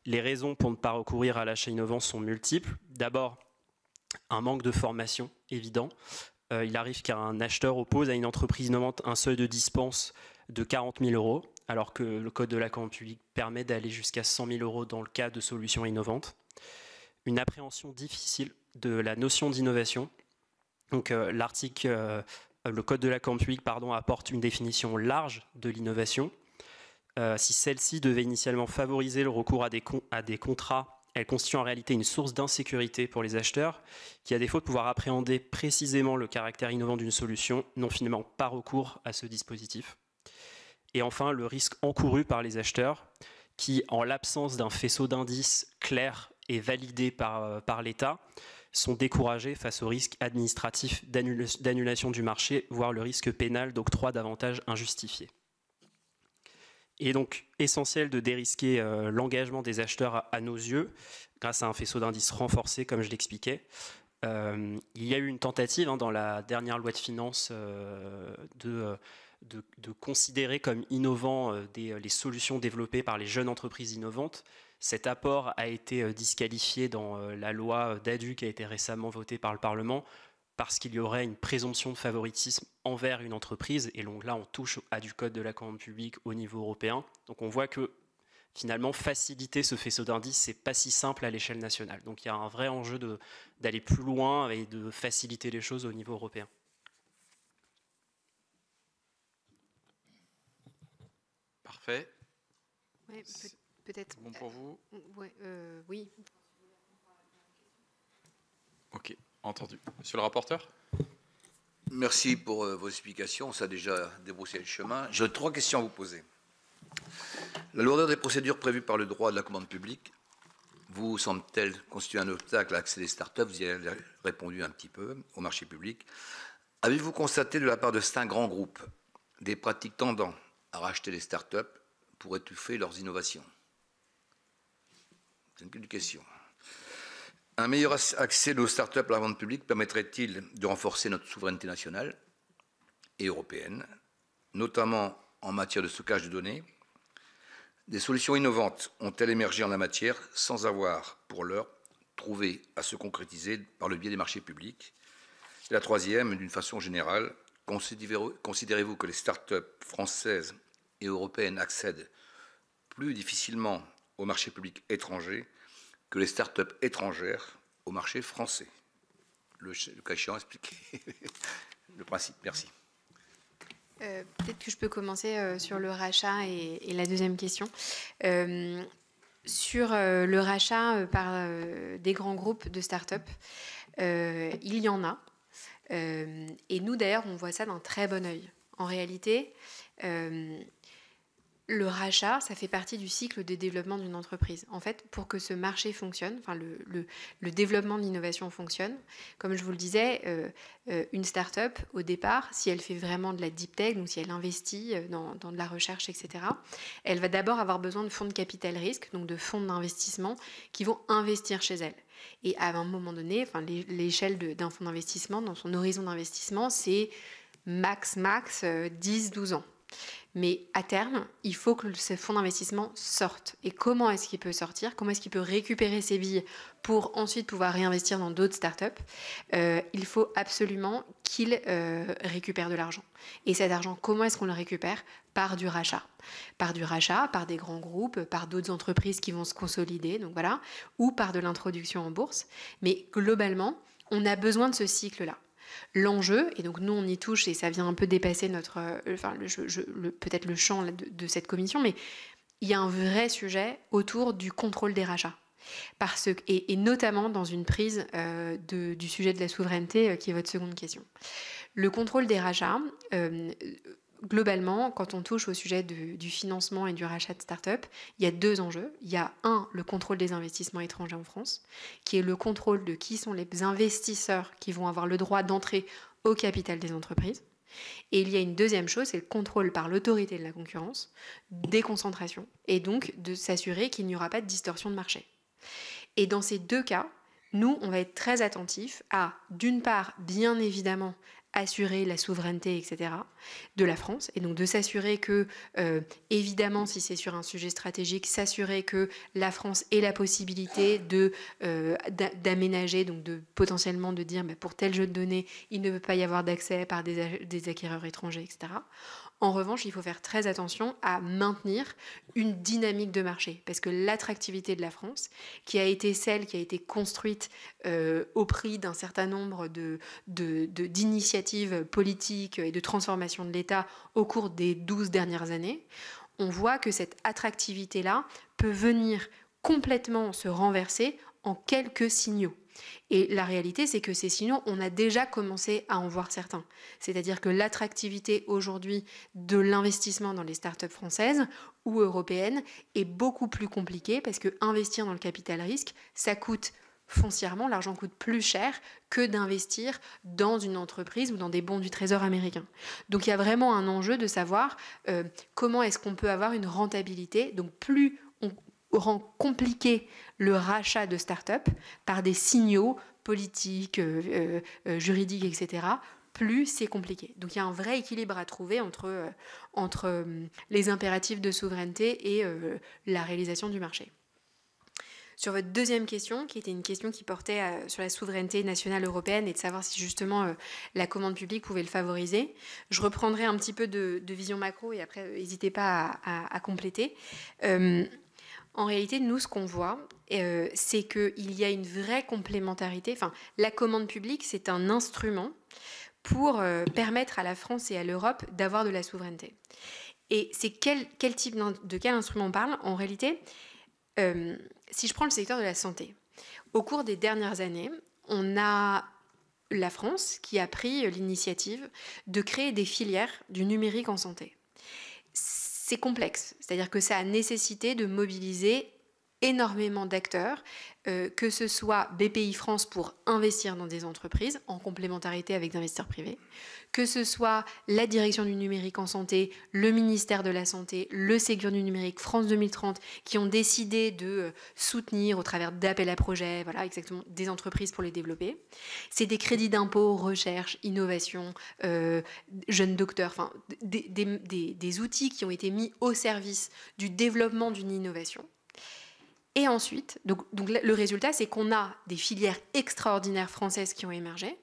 Les raisons pour ne pas recourir à l'achat innovant sont multiples. D'abord, un manque de formation évident. Il arrive qu'un acheteur oppose à une entreprise innovante un seuil de dispense de 40 000 euros, alors que le Code de la commande publique permet d'aller jusqu'à 100 000 euros dans le cas de solutions innovantes. Une appréhension difficile de la notion d'innovation. Donc le Code de la commande publique apporte une définition large de l'innovation. Si celle-ci devait initialement favoriser le recours à des contrats, elle constitue en réalité une source d'insécurité pour les acheteurs qui, à défaut de pouvoir appréhender précisément le caractère innovant d'une solution, n'ont finalement pas recours à ce dispositif. Et enfin, le risque encouru par les acheteurs qui, en l'absence d'un faisceau d'indices clair et validé par l'État, sont découragés face au risque administratif d'annulation du marché, voire le risque pénal d'octroi d'avantages injustifiés. Il est donc essentiel de dérisquer l'engagement des acheteurs à nos yeux, grâce à un faisceau d'indices renforcé, comme je l'expliquais. Il y a eu une tentative dans la dernière loi de finances de considérer comme innovants les solutions développées par les jeunes entreprises innovantes. Cet apport a été disqualifié dans la loi DADU qui a été récemment votée par le Parlement parce qu'il y aurait une présomption de favoritisme envers une entreprise. Et donc là, on touche à du Code de la commande publique au niveau européen. Donc on voit que finalement, faciliter ce faisceau d'indices, c'est pas si simple à l'échelle nationale. Donc il y a un vrai enjeu d'aller plus loin et de faciliter les choses au niveau européen. Parfait. Ouais, peut-être. Bon pour vous? Oui. Ok, entendu. Monsieur le rapporteur? Merci pour vos explications. Ça a déjà débroussé le chemin. J'ai 3 questions à vous poser. La lourdeur des procédures prévues par le droit de la commande publique vous semble-t-elle constituer un obstacle à l'accès des startups? Vous y avez répondu un petit peu au marché public. Avez-vous constaté de la part de certains grands groupes des pratiques tendant à racheter les startups pour étouffer leurs innovations? C'est une question. Un meilleur accès de nos startups à la vente publique permettrait-il de renforcer notre souveraineté nationale et européenne, notamment en matière de stockage de données? Des solutions innovantes ont-elles émergé en la matière sans avoir, pour l'heure, trouvé à se concrétiser par le biais des marchés publics? Et la troisième, d'une façon générale, considérez-vous que les startups françaises et européennes accèdent plus difficilement au marché public étranger que les startups étrangères au marché français? Le cas échéant, expliquez le principe. Merci. Peut-être que je peux commencer sur le rachat et la deuxième question. Sur le rachat par des grands groupes de start-up, il y en a. Et nous, d'ailleurs, on voit ça d'un très bon œil. En réalité, le rachat, ça fait partie du cycle de développement d'une entreprise. En fait, pour que ce marché fonctionne, enfin le développement de l'innovation fonctionne, comme je vous le disais, une start-up, au départ, si elle fait vraiment de la deep tech, donc si elle investit dans de la recherche, etc., elle va d'abord avoir besoin de fonds de capital risque, donc de fonds d'investissement qui vont investir chez elle. Et à un moment donné, enfin, l'échelle d'un fonds d'investissement, dans son horizon d'investissement, c'est max 10-12 ans. Mais à terme, il faut que ce fonds d'investissement sorte. Et comment est-ce qu'il peut sortir? Comment est-ce qu'il peut récupérer ses billes pour ensuite pouvoir réinvestir dans d'autres startups? Il faut absolument qu'il récupère de l'argent. Et cet argent, comment est-ce qu'on le récupère? Par du rachat. Par du rachat, par des grands groupes, par d'autres entreprises qui vont se consolider, donc voilà, ou par de l'introduction en bourse. Mais globalement, on a besoin de ce cycle-là. L'enjeu, et donc nous on y touche et ça vient un peu dépasser peut-être le champ de cette commission, mais il y a un vrai sujet autour du contrôle des rachats. Et notamment dans une prise du sujet de la souveraineté qui est votre seconde question. Le contrôle des rachats, globalement, quand on touche au sujet du financement et du rachat de start-up, il y a deux enjeux. Il y a le contrôle des investissements étrangers en France, qui est le contrôle de qui sont les investisseurs qui vont avoir le droit d'entrer au capital des entreprises. Et il y a une deuxième chose, c'est le contrôle par l'autorité de la concurrence, des concentrations, et donc de s'assurer qu'il n'y aura pas de distorsion de marché. Et dans ces deux cas, nous, on va être très attentifs à, d'une part, bien évidemment, assurer la souveraineté, etc., de la France, et donc de s'assurer que, évidemment, si c'est sur un sujet stratégique, s'assurer que la France ait la possibilité d'aménager, donc potentiellement de dire, pour tel jeu de données, il ne peut pas y avoir d'accès par des acquéreurs étrangers, etc. En revanche, il faut faire très attention à maintenir une dynamique de marché, parce que l'attractivité de la France, qui a été celle qui a été construite au prix d'un certain nombre d'initiatives politiques et de transformation de l'État au cours des 12 dernières années, on voit que cette attractivité-là peut venir complètement se renverser en quelques signaux. Et la réalité, c'est que ces signaux, on a déjà commencé à en voir certains. C'est-à-dire que l'attractivité aujourd'hui de l'investissement dans les startups françaises ou européennes est beaucoup plus compliquée parce que investir dans le capital risque, ça coûte foncièrement, l'argent coûte plus cher que d'investir dans une entreprise ou dans des bons du Trésor américain. Donc il y a vraiment un enjeu de savoir comment est-ce qu'on peut avoir une rentabilité. Donc plus on rend compliqué le rachat de start-up par des signaux politiques, juridiques, etc., plus c'est compliqué. Donc il y a un vrai équilibre à trouver entre les impératifs de souveraineté et la réalisation du marché. Sur votre deuxième question, qui était une question qui portait sur la souveraineté nationale européenne et de savoir si justement la commande publique pouvait le favoriser, je reprendrai un petit peu de vision macro et après n'hésitez pas à compléter. En réalité, nous, ce qu'on voit, c'est qu'il y a une vraie complémentarité. Enfin, la commande publique, c'est un instrument pour permettre à la France et à l'Europe d'avoir de la souveraineté. Et c'est quel instrument on parle? En réalité, si je prends le secteur de la santé, au cours des dernières années, on a la France qui a pris l'initiative de créer des filières du numérique en santé. C'est complexe, c'est-à-dire que ça a nécessité de mobiliser énormément d'acteurs, que ce soit BPI France pour investir dans des entreprises en complémentarité avec des investisseurs privés, que ce soit la direction du numérique en santé, le ministère de la Santé, le Ségur du numérique, France 2030, qui ont décidé de soutenir au travers d'appels à projets, voilà, exactement, des entreprises pour les développer. C'est des crédits d'impôt, recherche, innovation, jeunes docteurs, enfin, des outils qui ont été mis au service du développement d'une innovation. Et ensuite, donc le résultat, c'est qu'on a des filières extraordinaires françaises qui ont émergé.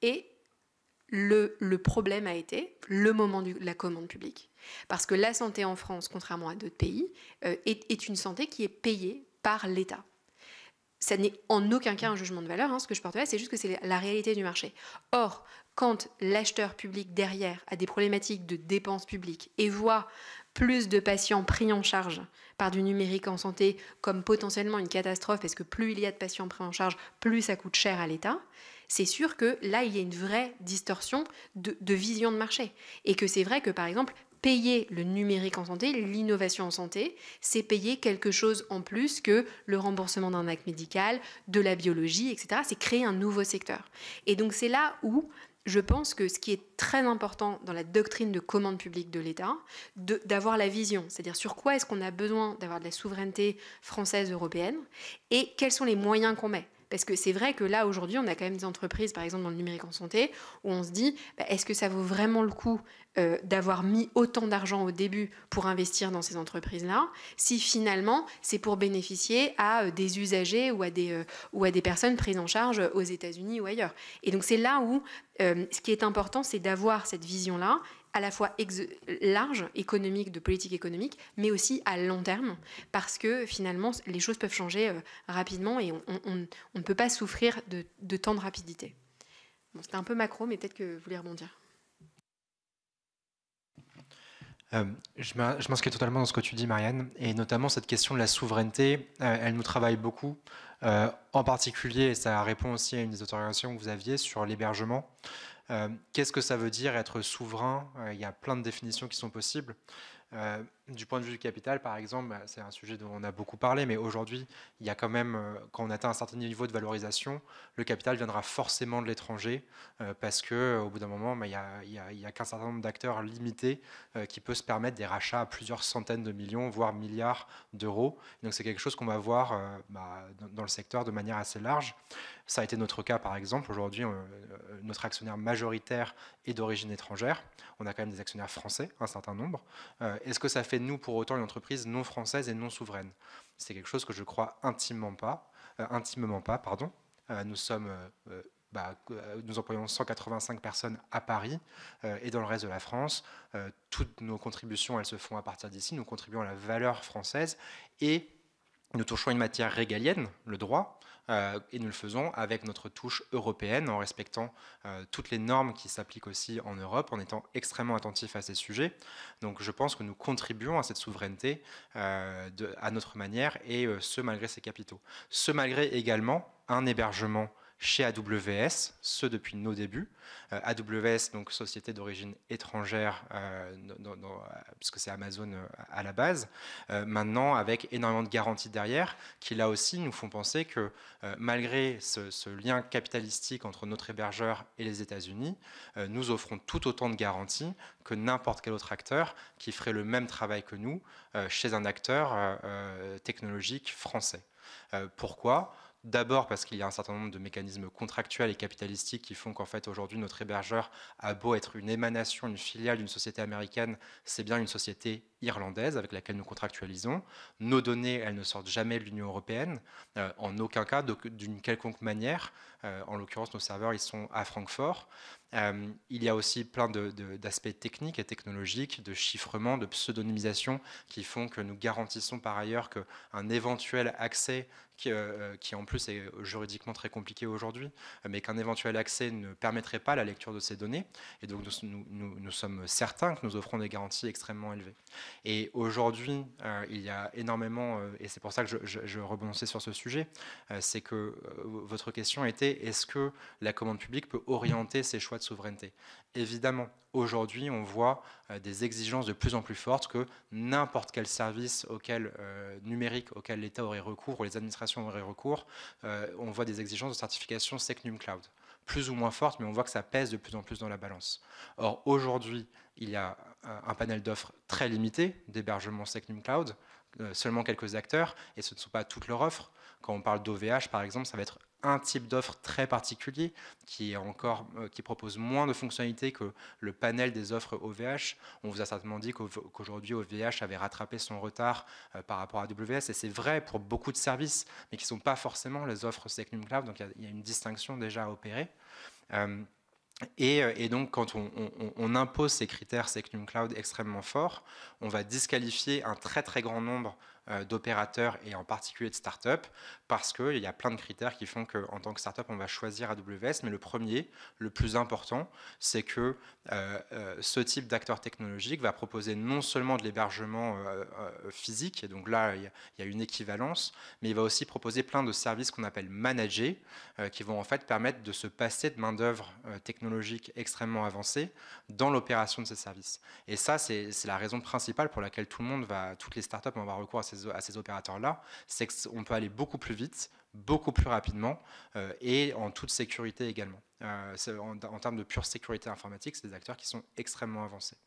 Et le problème a été le moment de la commande publique. Parce que la santé en France, contrairement à d'autres pays, est une santé qui est payée par l'État. Ça n'est en aucun cas un jugement de valeur, ce que je porte là, c'est juste que c'est la réalité du marché. Or, quand l'acheteur public derrière a des problématiques de dépenses publiques et voit plus de patients pris en charge par du numérique en santé comme potentiellement une catastrophe, parce que plus il y a de patients pris en charge, plus ça coûte cher à l'État, c'est sûr que là, il y a une vraie distorsion de vision de marché. Et que c'est vrai que, par exemple, payer le numérique en santé, l'innovation en santé, c'est payer quelque chose en plus que le remboursement d'un acte médical, de la biologie, etc. C'est créer un nouveau secteur. Et donc c'est là où je pense que ce qui est très important dans la doctrine de commande publique de l'État, d'avoir la vision, c'est-à-dire sur quoi est-ce qu'on a besoin d'avoir de la souveraineté française européenne et quels sont les moyens qu'on met. Parce que c'est vrai que là, aujourd'hui, on a quand même des entreprises, par exemple dans le numérique en santé, où on se dit, est-ce que ça vaut vraiment le coup d'avoir mis autant d'argent au début pour investir dans ces entreprises-là, si finalement c'est pour bénéficier à des usagers ou à des personnes prises en charge aux États-Unis ou ailleurs. Et donc c'est là où ce qui est important, c'est d'avoir cette vision-là, à la fois large, économique, de politique économique, mais aussi à long terme, parce que finalement, les choses peuvent changer rapidement et on ne peut pas souffrir de tant de rapidité. Bon, c'était un peu macro, mais peut-être que vous voulez rebondir. Je m'inscris totalement dans ce que tu dis, Marianne, et notamment cette question de la souveraineté, elle nous travaille beaucoup, en particulier, et ça répond aussi à une des autorisations que vous aviez sur l'hébergement. Qu'est-ce que ça veut dire être souverain? Il y a plein de définitions qui sont possibles. Du point de vue du capital, par exemple, c'est un sujet dont on a beaucoup parlé, mais aujourd'hui, il y a quand même, quand on atteint un certain niveau de valorisation, le capital viendra forcément de l'étranger, parce qu'au bout d'un moment, il n'y a qu'un certain nombre d'acteurs limités qui peut se permettre des rachats à plusieurs centaines de millions, voire milliards d'euros. Donc c'est quelque chose qu'on va voir dans le secteur de manière assez large. Ça a été notre cas, par exemple. Aujourd'hui, notre actionnaire majoritaire est d'origine étrangère. On a quand même des actionnaires français, un certain nombre. Est-ce que ça fait de nous, pour autant, une entreprise non française et non souveraine? C'est quelque chose que je crois intimement pas. Nous employons 185 personnes à Paris et dans le reste de la France. Toutes nos contributions, elles se font à partir d'ici. Nous contribuons à la valeur française et nous touchons une matière régalienne, le droit, et nous le faisons avec notre touche européenne, en respectant toutes les normes qui s'appliquent aussi en Europe, en étant extrêmement attentifs à ces sujets. Donc je pense que nous contribuons à cette souveraineté à notre manière, et ce malgré ces capitaux. Ce malgré également un hébergement chez AWS, ce depuis nos débuts. AWS, donc société d'origine étrangère, puisque c'est Amazon à la base, maintenant avec énormément de garanties derrière, qui là aussi nous font penser que malgré ce lien capitalistique entre notre hébergeur et les États-Unis, nous offrons tout autant de garanties que n'importe quel autre acteur qui ferait le même travail que nous chez un acteur technologique français. Pourquoi ? D'abord parce qu'il y a un certain nombre de mécanismes contractuels et capitalistiques qui font qu'en fait aujourd'hui notre hébergeur a beau être une émanation, une filiale d'une société américaine, c'est bien une société irlandaise avec laquelle nous contractualisons. Nos données, elles ne sortent jamais de l'Union européenne, en aucun cas, d'une quelconque manière. En l'occurrence, nos serveurs, ils sont à Francfort. Il y a aussi plein d'aspects techniques et technologiques, de chiffrement, de pseudonymisation, qui font que nous garantissons par ailleurs qu'un éventuel accès, qui en plus est juridiquement très compliqué aujourd'hui, mais qu'un éventuel accès ne permettrait pas la lecture de ces données. Et donc nous sommes certains que nous offrons des garanties extrêmement élevées. Et aujourd'hui, il y a énormément, et c'est pour ça que je rebondissais sur ce sujet, c'est que votre question était, est-ce que la commande publique peut orienter ses choix de souveraineté? Évidemment, aujourd'hui, on voit des exigences de plus en plus fortes que n'importe quel service numérique auquel l'État aurait recours ou les administrations auraient recours, on voit des exigences de certification SecNumCloud. Plus ou moins fortes, mais on voit que ça pèse de plus en plus dans la balance. Or, aujourd'hui, il y a un panel d'offres très limité d'hébergement SecNumCloud, seulement quelques acteurs, et ce ne sont pas toutes leurs offres. Quand on parle d'OVH, par exemple, ça va être un type d'offre très particulier qui propose moins de fonctionnalités que le panel des offres OVH. On vous a certainement dit qu'aujourd'hui OVH avait rattrapé son retard par rapport à AWS, et c'est vrai pour beaucoup de services, mais qui ne sont pas forcément les offres SecNumCloud, donc il y a une distinction déjà à opérer. Et donc, quand on impose ces critères SecNumCloud extrêmement forts, on va disqualifier un très très grand nombre d'opérateurs et en particulier de startups, parce qu'il y a plein de critères qui font qu'en tant que startup, on va choisir AWS. Mais le premier, le plus important, c'est que ce type d'acteur technologique va proposer non seulement de l'hébergement physique, et donc là, il y a une équivalence, mais il va aussi proposer plein de services qu'on appelle managés, qui vont en fait permettre de se passer de main-d'œuvre technologique extrêmement avancée dans l'opération de ces services. Et ça, c'est la raison principale pour laquelle toutes les startups vont avoir recours à ces opérateurs-là, c'est qu'on peut aller beaucoup plus vite, beaucoup plus rapidement et en toute sécurité également. En termes de pure sécurité informatique, c'est des acteurs qui sont extrêmement avancés.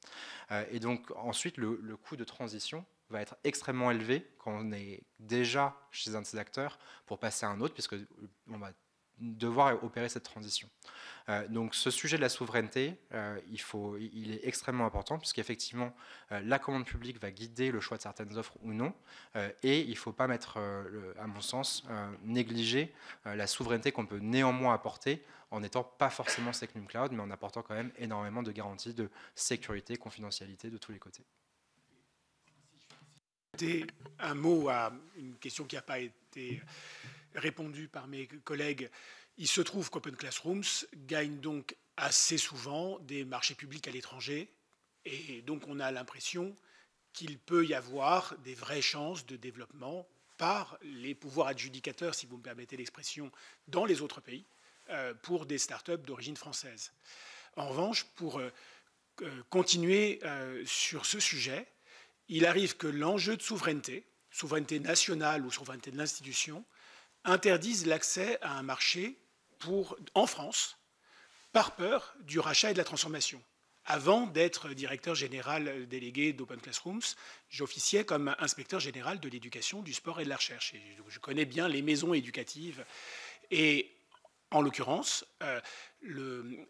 Et donc ensuite, le coût de transition va être extrêmement élevé quand on est déjà chez un de ces acteurs pour passer à un autre, puisqu'on va devoir opérer cette transition. Donc ce sujet de la souveraineté, il est extrêmement important, puisqu'effectivement, la commande publique va guider le choix de certaines offres ou non, et il ne faut pas mettre, à mon sens, négliger la souveraineté qu'on peut néanmoins apporter en n'étant pas forcément SecNum Cloud, mais en apportant quand même énormément de garanties de sécurité, confidentialité de tous les côtés. Un mot à une question qui n'a pas été répondue par mes collègues. Il se trouve qu'Open Classrooms gagne donc assez souvent des marchés publics à l'étranger, et donc on a l'impression qu'il peut y avoir des vraies chances de développement par les pouvoirs adjudicateurs, si vous me permettez l'expression, dans les autres pays, pour des startups d'origine française. En revanche, pour continuer sur ce sujet, il arrive que l'enjeu de souveraineté nationale ou souveraineté de l'institution, interdise l'accès à un marché en France par peur du rachat et de la transformation. Avant d'être directeur général délégué d'Open Classrooms, j'officiais comme inspecteur général de l'éducation, du sport et de la recherche. Et je connais bien les maisons éducatives. Et en l'occurrence, il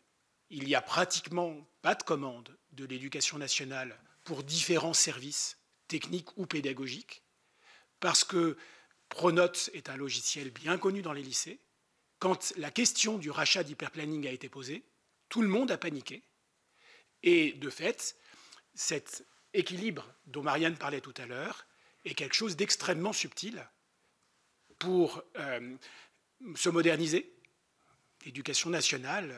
n'y a pratiquement pas de commande de l'éducation nationale pour différents services techniques ou pédagogiques, parce que Pronote est un logiciel bien connu dans les lycées. Quand la question du rachat d'hyperplanning a été posée, tout le monde a paniqué. Et de fait, cet équilibre dont Marianne parlait tout à l'heure est quelque chose d'extrêmement subtil pour se moderniser. L'éducation nationale,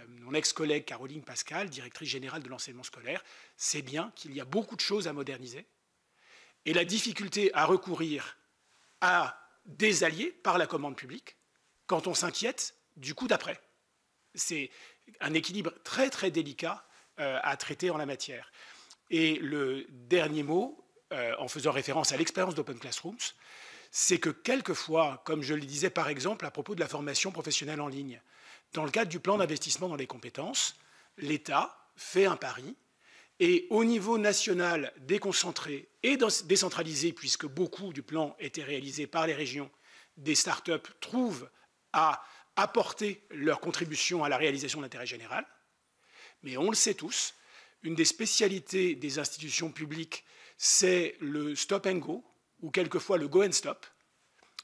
mon ex-collègue Caroline Pascal, directrice générale de l'enseignement scolaire, sait bien qu'il y a beaucoup de choses à moderniser. Et la difficulté à recourir à des alliés par la commande publique quand on s'inquiète du coup d'après. C'est un équilibre très très délicat à traiter en la matière. Et le dernier mot, en faisant référence à l'expérience d'Open Classrooms, c'est que quelquefois, comme je le disais par exemple à propos de la formation professionnelle en ligne, dans le cadre du plan d'investissement dans les compétences, l'État fait un pari et au niveau national déconcentré et décentralisé, puisque beaucoup du plan était réalisé par les régions, des start-up trouvent à apporter leur contribution à la réalisation de l'intérêt général. Mais on le sait tous, une des spécialités des institutions publiques, c'est le stop and go, ou quelquefois le go and stop.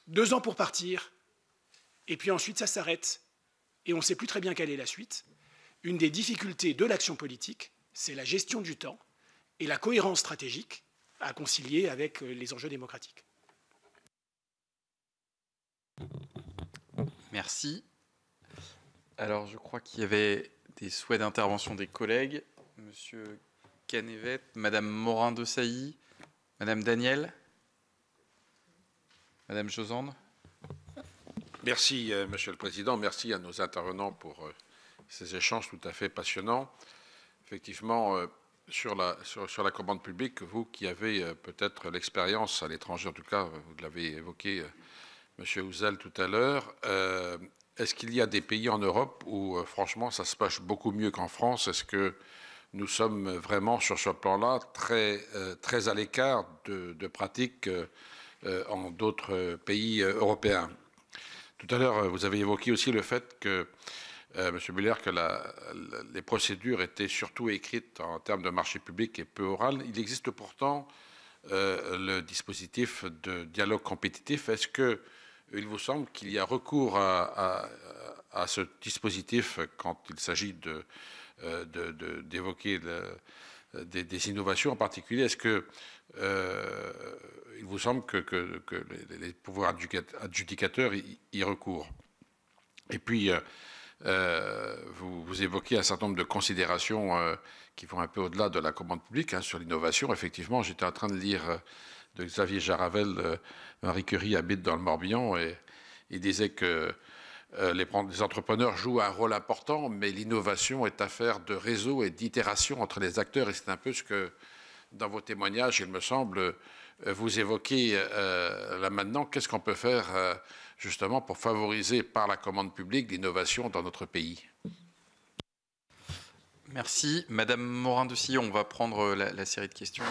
2 ans pour partir, et puis ensuite ça s'arrête, et on ne sait plus très bien quelle est la suite. Une des difficultés de l'action politique, c'est la gestion du temps et la cohérence stratégique à concilier avec les enjeux démocratiques. Merci. Alors, je crois qu'il y avait des souhaits d'intervention des collègues. Monsieur Canevet, Madame Morin-Desailly, Madame Daniel, Madame Josande. Merci, Monsieur le Président. Merci à nos intervenants pour ces échanges tout à fait passionnants. Effectivement, sur la commande publique, vous qui avez peut-être l'expérience à l'étranger, en tout cas, vous l'avez évoqué, Monsieur Ouzel, tout à l'heure, est-ce qu'il y a des pays en Europe où, franchement, ça se passe beaucoup mieux qu'en France? Est-ce que nous sommes vraiment, sur ce plan-là, très à l'écart de pratiques en d'autres pays européens? Tout à l'heure, vous avez évoqué aussi le fait que, M. Müller, que les procédures étaient surtout écrites en termes de marché public et peu orales. Il existe pourtant le dispositif de dialogue compétitif. Est-ce qu'il vous semble qu'il y a recours à ce dispositif quand il s'agit d'évoquer des innovations en particulier? Est-ce que il vous semble que les pouvoirs adjudicateurs y recourent? Et puis, vous évoquez un certain nombre de considérations qui vont un peu au-delà de la commande publique sur l'innovation. Effectivement, j'étais en train de lire de Xavier Jaravel, Marie Curie habite dans le Morbihan, et il disait que les entrepreneurs jouent un rôle important, mais l'innovation est affaire de réseau et d'itération entre les acteurs. Et c'est un peu ce que, dans vos témoignages, il me semble, vous évoquez là maintenant. Qu'est-ce qu'on peut faire justement pour favoriser par la commande publique l'innovation dans notre pays? Merci. Madame Morin-Desailly, on va prendre la série de questions.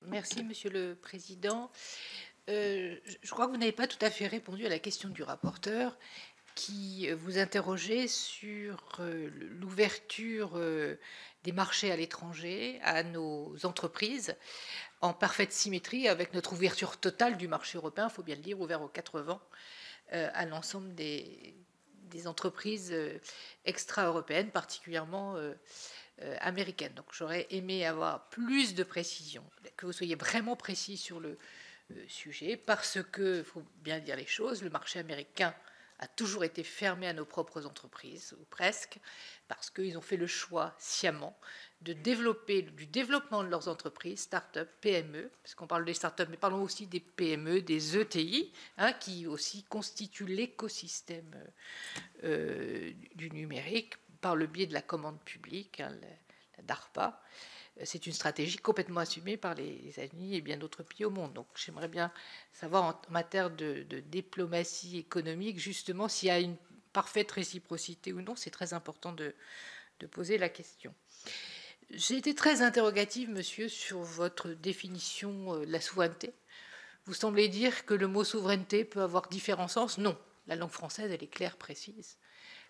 Merci, Monsieur le Président. Je crois que vous n'avez pas tout à fait répondu à la question du rapporteur qui vous interrogeait sur l'ouverture des marchés à l'étranger, à nos entreprises, en parfaite symétrie avec notre ouverture totale du marché européen, il faut bien le dire, ouvert aux 4 vents, à l'ensemble des entreprises extra-européennes, particulièrement américaines. Donc j'aurais aimé avoir plus de précision, que vous soyez vraiment précis sur le sujet, parce que, il faut bien dire les choses, le marché américain a toujours été fermé à nos propres entreprises, ou presque, parce qu'ils ont fait le choix sciemment du développement de leurs entreprises, start-up, PME, parce qu'on parle des start-up, mais parlons aussi des PME, des ETI, qui aussi constituent l'écosystème du numérique par le biais de la commande publique, la DARPA. C'est une stratégie complètement assumée par les États-Unis et bien d'autres pays au monde. Donc j'aimerais bien savoir en matière de diplomatie économique, justement, s'il y a une parfaite réciprocité ou non. C'est très important de poser la question. J'ai été très interrogative, monsieur, sur votre définition de la souveraineté. Vous semblez dire que le mot souveraineté peut avoir différents sens. Non, la langue française, elle est claire, précise.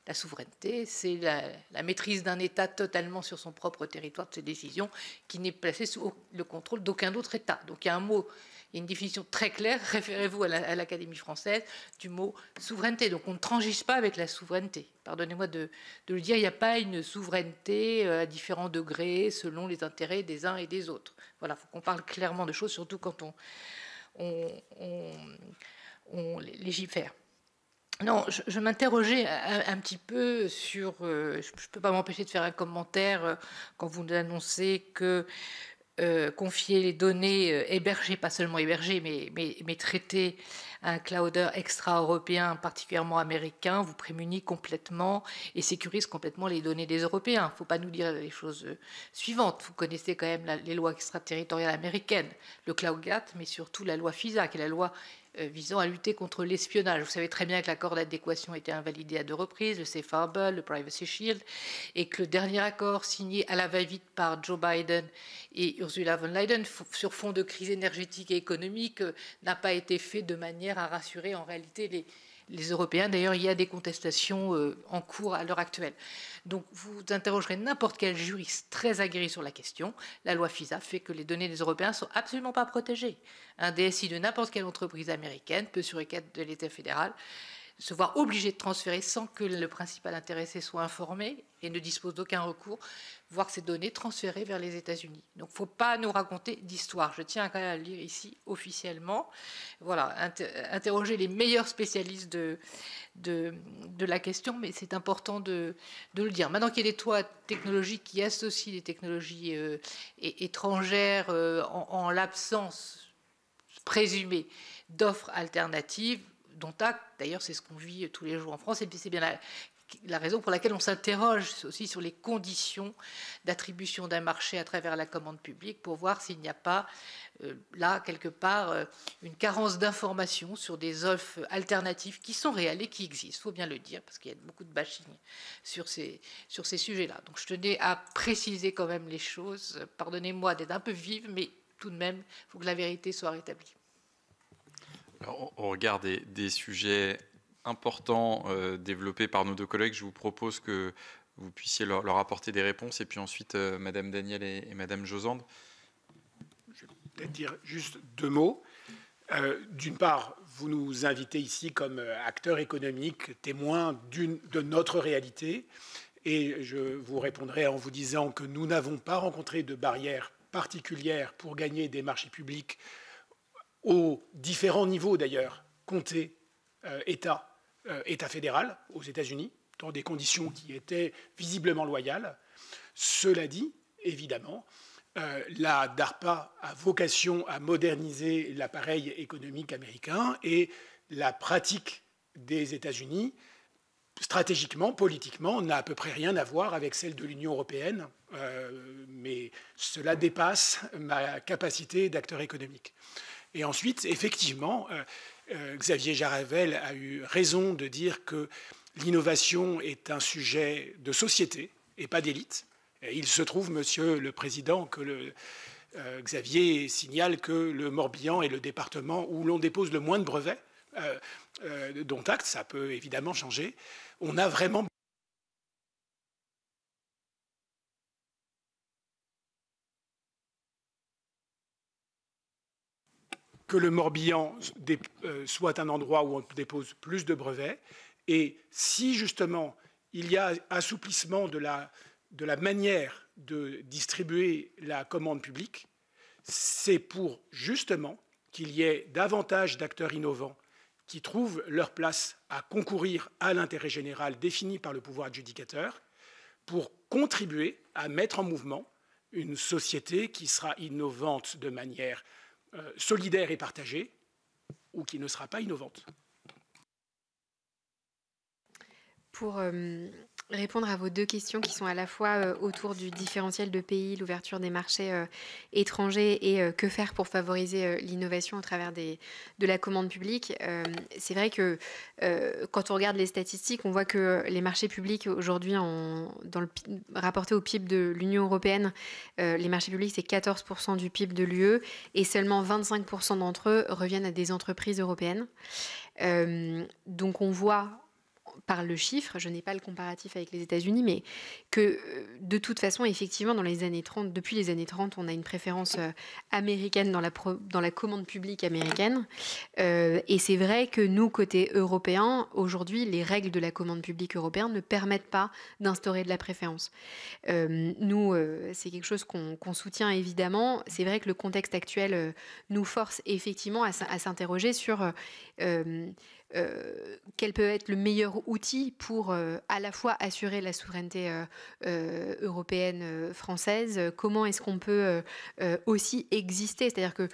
La souveraineté, c'est la maîtrise d'un État totalement sur son propre territoire de ses décisions, qui n'est placée sous le contrôle d'aucun autre État. Donc il y a un mot, il y a une définition très claire, référez-vous à l'Académie française, du mot souveraineté. Donc on ne transige pas avec la souveraineté. Pardonnez-moi de le dire, il n'y a pas une souveraineté à différents degrés selon les intérêts des uns et des autres. Voilà, il faut qu'on parle clairement de choses, surtout quand on légifère. Non, je m'interrogeais un petit peu sur... je ne peux pas m'empêcher de faire un commentaire quand vous nous annoncez que confier les données hébergées, pas seulement hébergées, mais traitées à un clouder extra-européen, particulièrement américain, vous prémunit complètement et sécurise complètement les données des Européens. Il ne faut pas nous dire les choses suivantes. Vous connaissez quand même les lois extraterritoriales américaines, le Cloud Gate, mais surtout la loi FISA, qui est la loi visant à lutter contre l'espionnage. Vous savez très bien que l'accord d'adéquation a été invalidé à 2 reprises, le Safe Harbor, le Privacy Shield, et que le dernier accord signé à la va-vite par Joe Biden et Ursula von Leyen sur fond de crise énergétique et économique n'a pas été fait de manière à rassurer en réalité les Européens. D'ailleurs, il y a des contestations en cours à l'heure actuelle. Donc, vous interrogerez n'importe quel juriste très aguerri sur la question. La loi FISA fait que les données des Européens ne sont absolument pas protégées. Un DSI de n'importe quelle entreprise américaine peut, sur requête de l'État fédéral, se voir obligé de transférer sans que le principal intéressé soit informé et ne dispose d'aucun recours, voir ces données transférées vers les États-Unis. Donc, il ne faut pas nous raconter d'histoire. Je tiens quand même à le lire ici officiellement. Voilà, interroger les meilleurs spécialistes de la question, mais c'est important de le dire. Maintenant qu'il y a des toits technologiques qui associent les technologies étrangères en l'absence présumée d'offres alternatives, dont acte, d'ailleurs c'est ce qu'on vit tous les jours en France, et puis c'est bien la raison pour laquelle on s'interroge aussi sur les conditions d'attribution d'un marché à travers la commande publique pour voir s'il n'y a pas là quelque part une carence d'informations sur des offres alternatives qui sont réelles et qui existent, il faut bien le dire, parce qu'il y a beaucoup de bashing sur ces sujets-là. Donc je tenais à préciser quand même les choses, pardonnez-moi d'être un peu vive, mais tout de même, il faut que la vérité soit rétablie. Alors, au regard des sujets importants développés par nos 2 collègues, je vous propose que vous puissiez leur apporter des réponses, et puis ensuite Madame Daniel et Madame Josande. Je vais peut-être dire juste 2 mots. D'une part, vous nous invitez ici comme acteurs économiques, témoins de notre réalité, et je vous répondrai en vous disant que nous n'avons pas rencontré de barrières particulières pour gagner des marchés publics aux différents niveaux d'ailleurs, comté, État fédéral aux États-Unis, dans des conditions qui étaient visiblement loyales. Cela dit, évidemment, la DARPA a vocation à moderniser l'appareil économique américain et la pratique des États-Unis, stratégiquement, politiquement, n'a à peu près rien à voir avec celle de l'Union européenne, mais cela dépasse ma capacité d'acteur économique. Et ensuite, effectivement, Xavier Jaravel a eu raison de dire que l'innovation est un sujet de société et pas d'élite. Il se trouve, Monsieur le Président, que Xavier signale que le Morbihan est le département où l'on dépose le moins de brevets, dont acte, ça peut évidemment changer. On a vraiment que le Morbihan soit un endroit où on dépose plus de brevets. Et si justement il y a assouplissement de la manière de distribuer la commande publique, c'est pour justement qu'il y ait davantage d'acteurs innovants qui trouvent leur place à concourir à l'intérêt général défini par le pouvoir adjudicateur pour contribuer à mettre en mouvement une société qui sera innovante de manière solidaire et partagée ou qui ne sera pas innovante. Pour répondre à vos deux questions qui sont à la fois autour du différentiel de pays, l'ouverture des marchés étrangers et que faire pour favoriser l'innovation au travers de la commande publique, c'est vrai que quand on regarde les statistiques, on voit que les marchés publics aujourd'hui, rapportés au PIB de l'Union européenne, les marchés publics c'est 14% du PIB de l'UE et seulement 25% d'entre eux reviennent à des entreprises européennes. Donc on voit par le chiffre, je n'ai pas le comparatif avec les États-Unis, mais que de toute façon, effectivement, depuis les années 30, on a une préférence américaine dans la commande publique américaine. Et c'est vrai que nous, côté européen, aujourd'hui, les règles de la commande publique européenne ne permettent pas d'instaurer de la préférence. Nous, c'est quelque chose qu'on soutient évidemment. C'est vrai que le contexte actuel nous force effectivement à s'interroger sur quel peut être le meilleur outil pour à la fois assurer la souveraineté européenne française, comment est-ce qu'on peut aussi exister, c'est-à-dire que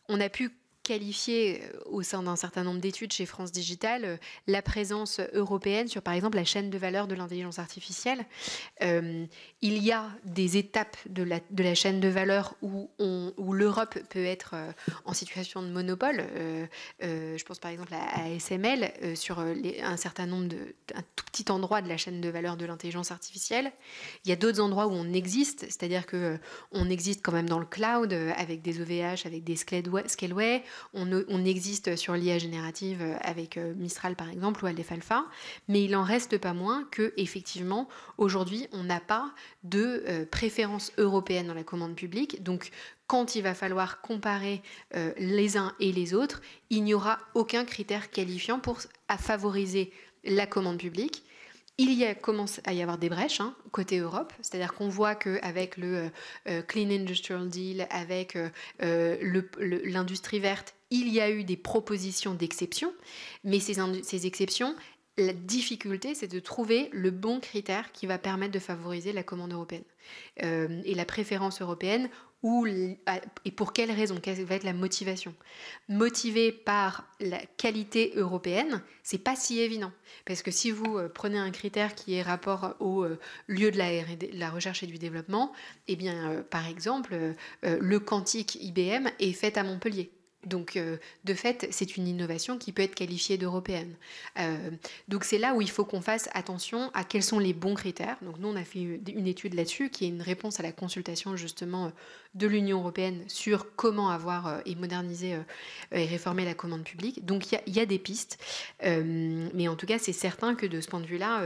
on a pu qualifier au sein d'un certain nombre d'études chez France Digital la présence européenne sur, par exemple, la chaîne de valeur de l'intelligence artificielle. Il y a des étapes de la chaîne de valeur où l'Europe peut être en situation de monopole. Je pense par exemple à ASML sur un certain nombre un tout petit endroit de la chaîne de valeur de l'intelligence artificielle. Il y a d'autres endroits où on existe, c'est-à-dire que on existe quand même dans le cloud avec des OVH, avec des Scaleway. On existe sur l'IA générative avec Mistral par exemple ou Aleph Alpha, mais il n'en reste pas moins que effectivement aujourd'hui on n'a pas de préférence européenne dans la commande publique. Donc quand il va falloir comparer les uns et les autres, il n'y aura aucun critère qualifiant à favoriser la commande publique. Commence à y avoir des brèches côté Europe, c'est-à-dire qu'on voit qu'avec le Clean Industrial Deal, avec l'industrie verte, il y a eu des propositions d'exception, mais ces exceptions, la difficulté, c'est de trouver le bon critère qui va permettre de favoriser la commande européenne et la préférence européenne. Et pour quelle raison? Quelle va être la motivation? Motivé par la qualité européenne, c'est pas si évident. Parce que si vous prenez un critère qui est rapport au lieu de la recherche et du développement, eh bien, par exemple, le quantique IBM est fait à Montpellier. Donc, de fait, c'est une innovation qui peut être qualifiée d'européenne. Donc, c'est là où il faut qu'on fasse attention à quels sont les bons critères. Donc, nous, on a fait une étude là-dessus qui est une réponse à la consultation, justement, de l'Union européenne sur comment avoir et moderniser et réformer la commande publique. Donc, il y a des pistes. Mais en tout cas, c'est certain que de ce point de vue-là,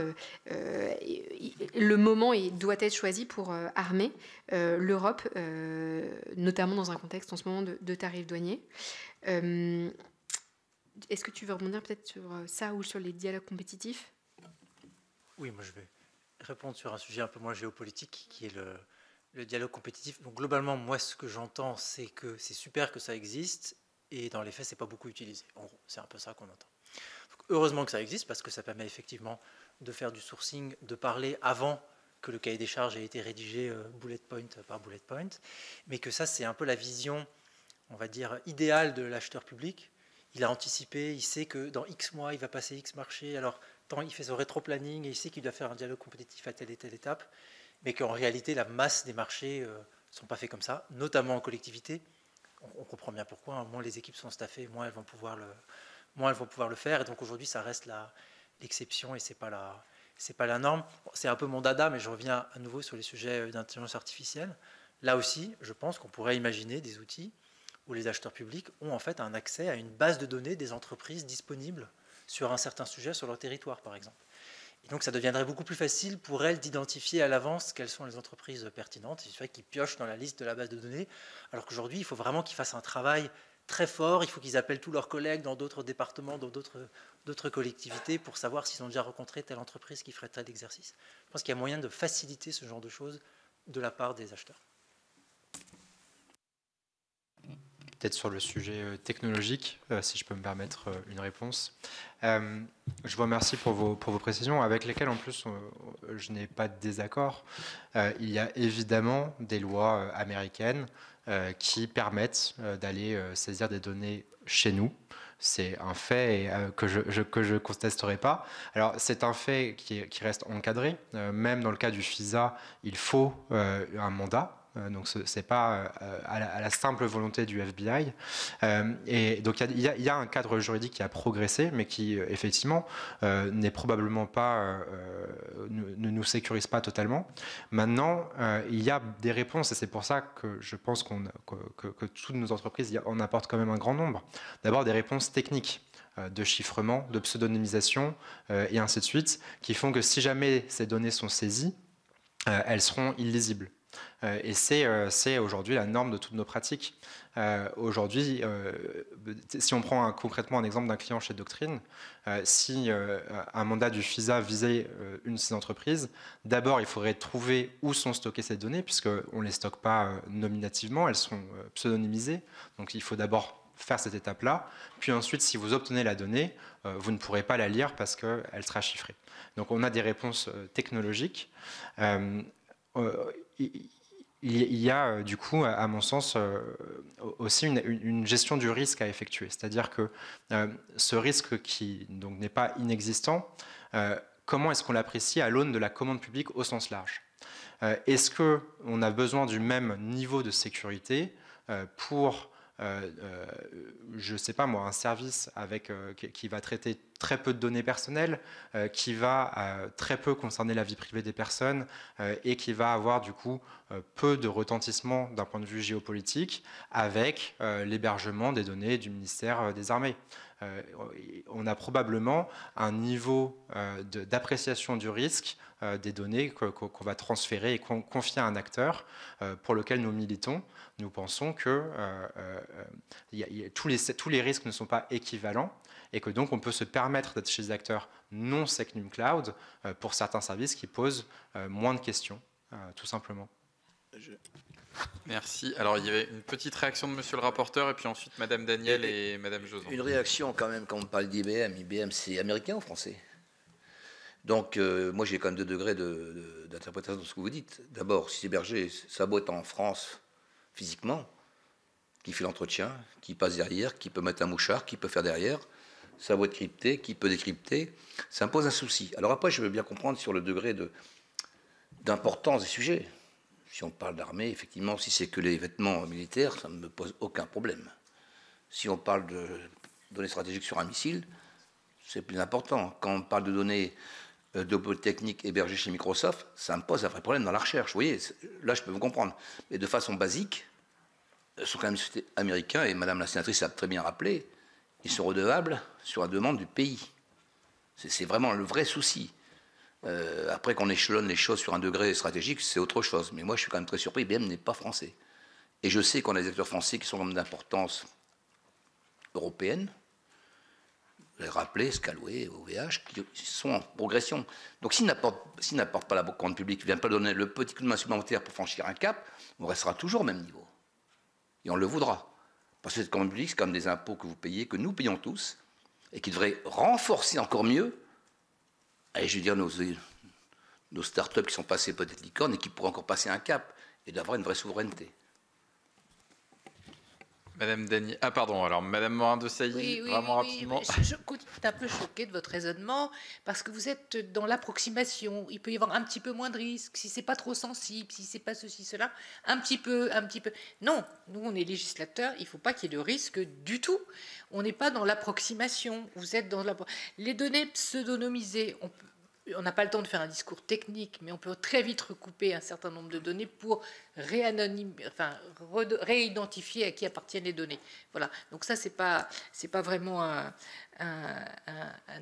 le moment doit être choisi pour armer l'Europe, notamment dans un contexte en ce moment de tarifs douaniers. Est-ce que tu veux rebondir peut-être sur ça ou sur les dialogues compétitifs? Oui, moi je vais répondre sur un sujet un peu moins géopolitique qui est le dialogue compétitif. Donc globalement, moi ce que j'entends, c'est que c'est super que ça existe et dans les faits, c'est pas beaucoup utilisé. En gros, c'est un peu ça qu'on entend. Donc, heureusement que ça existe parce que ça permet effectivement de faire du sourcing, de parler avant que le cahier des charges ait été rédigé bullet point par bullet point, mais que ça c'est un peu la vision, on va dire, idéale de l'acheteur public. Il a anticipé, il sait que dans X mois, il va passer X marché, alors il fait son rétro-planning et il sait qu'il doit faire un dialogue compétitif à telle et telle étape, mais qu'en réalité, la masse des marchés ne sont pas faits comme ça, notamment en collectivité. On comprend bien pourquoi, moins les équipes sont staffées, moins elles vont pouvoir le faire, et donc aujourd'hui, ça reste l'exception et c'est pas la norme. C'est un peu mon dada, mais je reviens à nouveau sur les sujets d'intelligence artificielle. Là aussi, je pense qu'on pourrait imaginer des outils où les acheteurs publics ont en fait un accès à une base de données des entreprises disponibles sur un certain sujet sur leur territoire, par exemple. Et donc ça deviendrait beaucoup plus facile pour elles d'identifier à l'avance quelles sont les entreprises pertinentes. Il suffit qu'ils piochent dans la liste de la base de données, alors qu'aujourd'hui, il faut vraiment qu'ils fassent un travail très fort. Il faut qu'ils appellent tous leurs collègues dans d'autres départements, dans d'autres collectivités, pour savoir s'ils ont déjà rencontré telle entreprise qui ferait tel exercice. Je pense qu'il y a moyen de faciliter ce genre de choses de la part des acheteurs. Peut-être sur le sujet technologique, si je peux me permettre une réponse. Je vous remercie pour vos précisions, avec lesquelles en plus je n'ai pas de désaccord. Il y a évidemment des lois américaines qui permettent d'aller saisir des données chez nous. C'est un fait que je contesterai pas. Alors c'est un fait qui reste encadré. Même dans le cas du FISA, il faut un mandat. Donc ce n'est pas à la simple volonté du FBI. Et donc il y a un cadre juridique qui a progressé, mais qui effectivement n'est probablement pas, ne nous sécurise pas totalement. Maintenant, il y a des réponses, et c'est pour ça que je pense que toutes nos entreprises en apportent quand même un grand nombre. D'abord des réponses techniques de chiffrement, de pseudonymisation et ainsi de suite, qui font que si jamais ces données sont saisies, elles seront illisibles. Et c'est aujourd'hui la norme de toutes nos pratiques. Aujourd'hui, si on prend concrètement un exemple d'un client chez Doctrine, si un mandat du FISA visait une de ces entreprises, d'abord il faudrait trouver où sont stockées ces données, puisqu'on ne les stocke pas nominativement, elles sont pseudonymisées. Donc il faut d'abord faire cette étape-là. Puis ensuite, si vous obtenez la donnée, vous ne pourrez pas la lire parce qu'elle sera chiffrée. Donc on a des réponses technologiques. Il y a du coup, à mon sens, aussi une gestion du risque à effectuer. C'est-à-dire que ce risque qui n'est pas inexistant, comment est-ce qu'on l'apprécie à l'aune de la commande publique au sens large? Est-ce qu'on a besoin du même niveau de sécurité pour je ne sais pas moi, un service qui va traiter très peu de données personnelles, qui va très peu concerner la vie privée des personnes et qui va avoir du coup peu de retentissement d'un point de vue géopolitique avec l'hébergement des données du ministère des Armées. On a probablement un niveau d'appréciation du risque des données qu'on va transférer et confier à un acteur pour lequel nous militons. Nous pensons que tous les risques ne sont pas équivalents et que donc on peut se permettre d'être chez des acteurs non SecNum Cloud pour certains services qui posent moins de questions, tout simplement. Merci. Alors, il y avait une petite réaction de monsieur le rapporteur, et puis ensuite madame Daniel et madame Joson. Une réaction quand même quand on parle d'IBM. IBM, c'est américain ou français? Donc, moi, j'ai quand même 2 degrés d'interprétation de ce que vous dites. D'abord, si c'est hébergé, ça doit être en France, physiquement, qui fait l'entretien, qui passe derrière, qui peut mettre un mouchard, qui peut faire derrière, ça doit être crypté, qui peut décrypter, ça me pose un souci. Alors après, je veux bien comprendre sur le degré d'importance des sujets. Si on parle d'armée, effectivement, si c'est que les vêtements militaires, ça ne me pose aucun problème. Si on parle de données stratégiques sur un missile, c'est plus important. Quand on parle de données techniques hébergées chez Microsoft, ça me pose un vrai problème dans la recherche. Vous voyez, là, je peux vous comprendre. Mais de façon basique, ce sont quand même américains, et Madame la sénatrice l'a très bien rappelé, ils sont redevables sur la demande du pays. C'est vraiment le vrai souci. Après qu'on échelonne les choses sur un degré stratégique, c'est autre chose. Mais moi, je suis quand même très surpris, IBM n'est pas français. Et je sais qu'on a des acteurs français qui sont quand même d'importance européenne. Vous l'avez rappelé, Scalway, OVH, qui sont en progression. Donc s'ils n'apportent pas la commande publique, ils ne viennent pas donner le petit coup de main supplémentaire pour franchir un cap, on restera toujours au même niveau. Et on le voudra. Parce que cette commande publique, c'est comme des impôts que vous payez, que nous payons tous, et qui devraient renforcer encore mieux, et je veux dire, nos start-up qui sont passées peut-être licorne et qui pourraient encore passer un cap, et d'avoir une vraie souveraineté. Madame Dany. Ah pardon, alors Madame Morin-Desailly, vraiment rapidement. Je suis un peu choquée de votre raisonnement, parce que vous êtes dans l'approximation. Il peut y avoir un petit peu moins de risques, si c'est pas trop sensible, si c'est pas ceci, cela, un petit peu. Non, nous on est législateurs, il ne faut pas qu'il y ait de risque du tout. On n'est pas dans l'approximation, vous êtes dans les données pseudonymisées. on n'a pas le temps de faire un discours technique, mais on peut très vite recouper un certain nombre de données pour réidentifier à qui appartiennent les données. Voilà. Donc ça, c'est pas vraiment un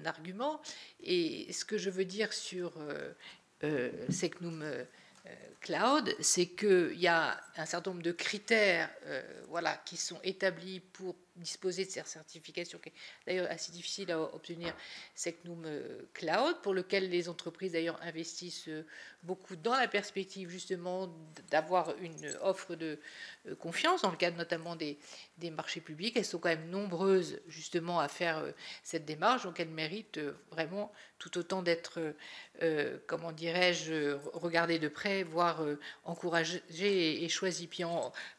argument. Et ce que je veux dire sur Secnum Cloud, c'est qu'il y a un certain nombre de critères qui sont établis pour disposer de cette certification, qui est d'ailleurs assez difficile à obtenir, Secnum Cloud, pour lequel les entreprises d'ailleurs investissent beaucoup dans la perspective justement d'avoir une offre de confiance dans le cadre notamment des marchés publics. Elles sont quand même nombreuses justement à faire cette démarche, donc elles méritent vraiment tout autant d'être, comment dirais-je, regardées de près, voire encouragées et choisies. Puis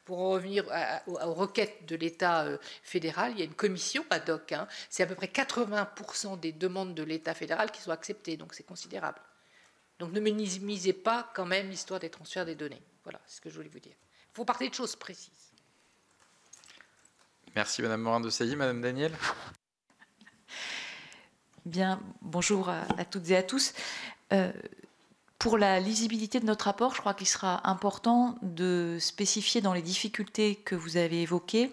pour en revenir aux requêtes de l'État fédéral, il y a une commission ad hoc. C'est à peu près 80% des demandes de l'État fédéral qui sont acceptées, donc c'est considérable. Donc ne minimisez pas quand même l'histoire des transferts des données. Voilà, c'est ce que je voulais vous dire. Il faut parler de choses précises. Merci Madame Morin-Desailly. Madame Daniel. Bien, bonjour à toutes et à tous. Pour la lisibilité de notre rapport, je crois qu'il sera important de spécifier dans les difficultés que vous avez évoquées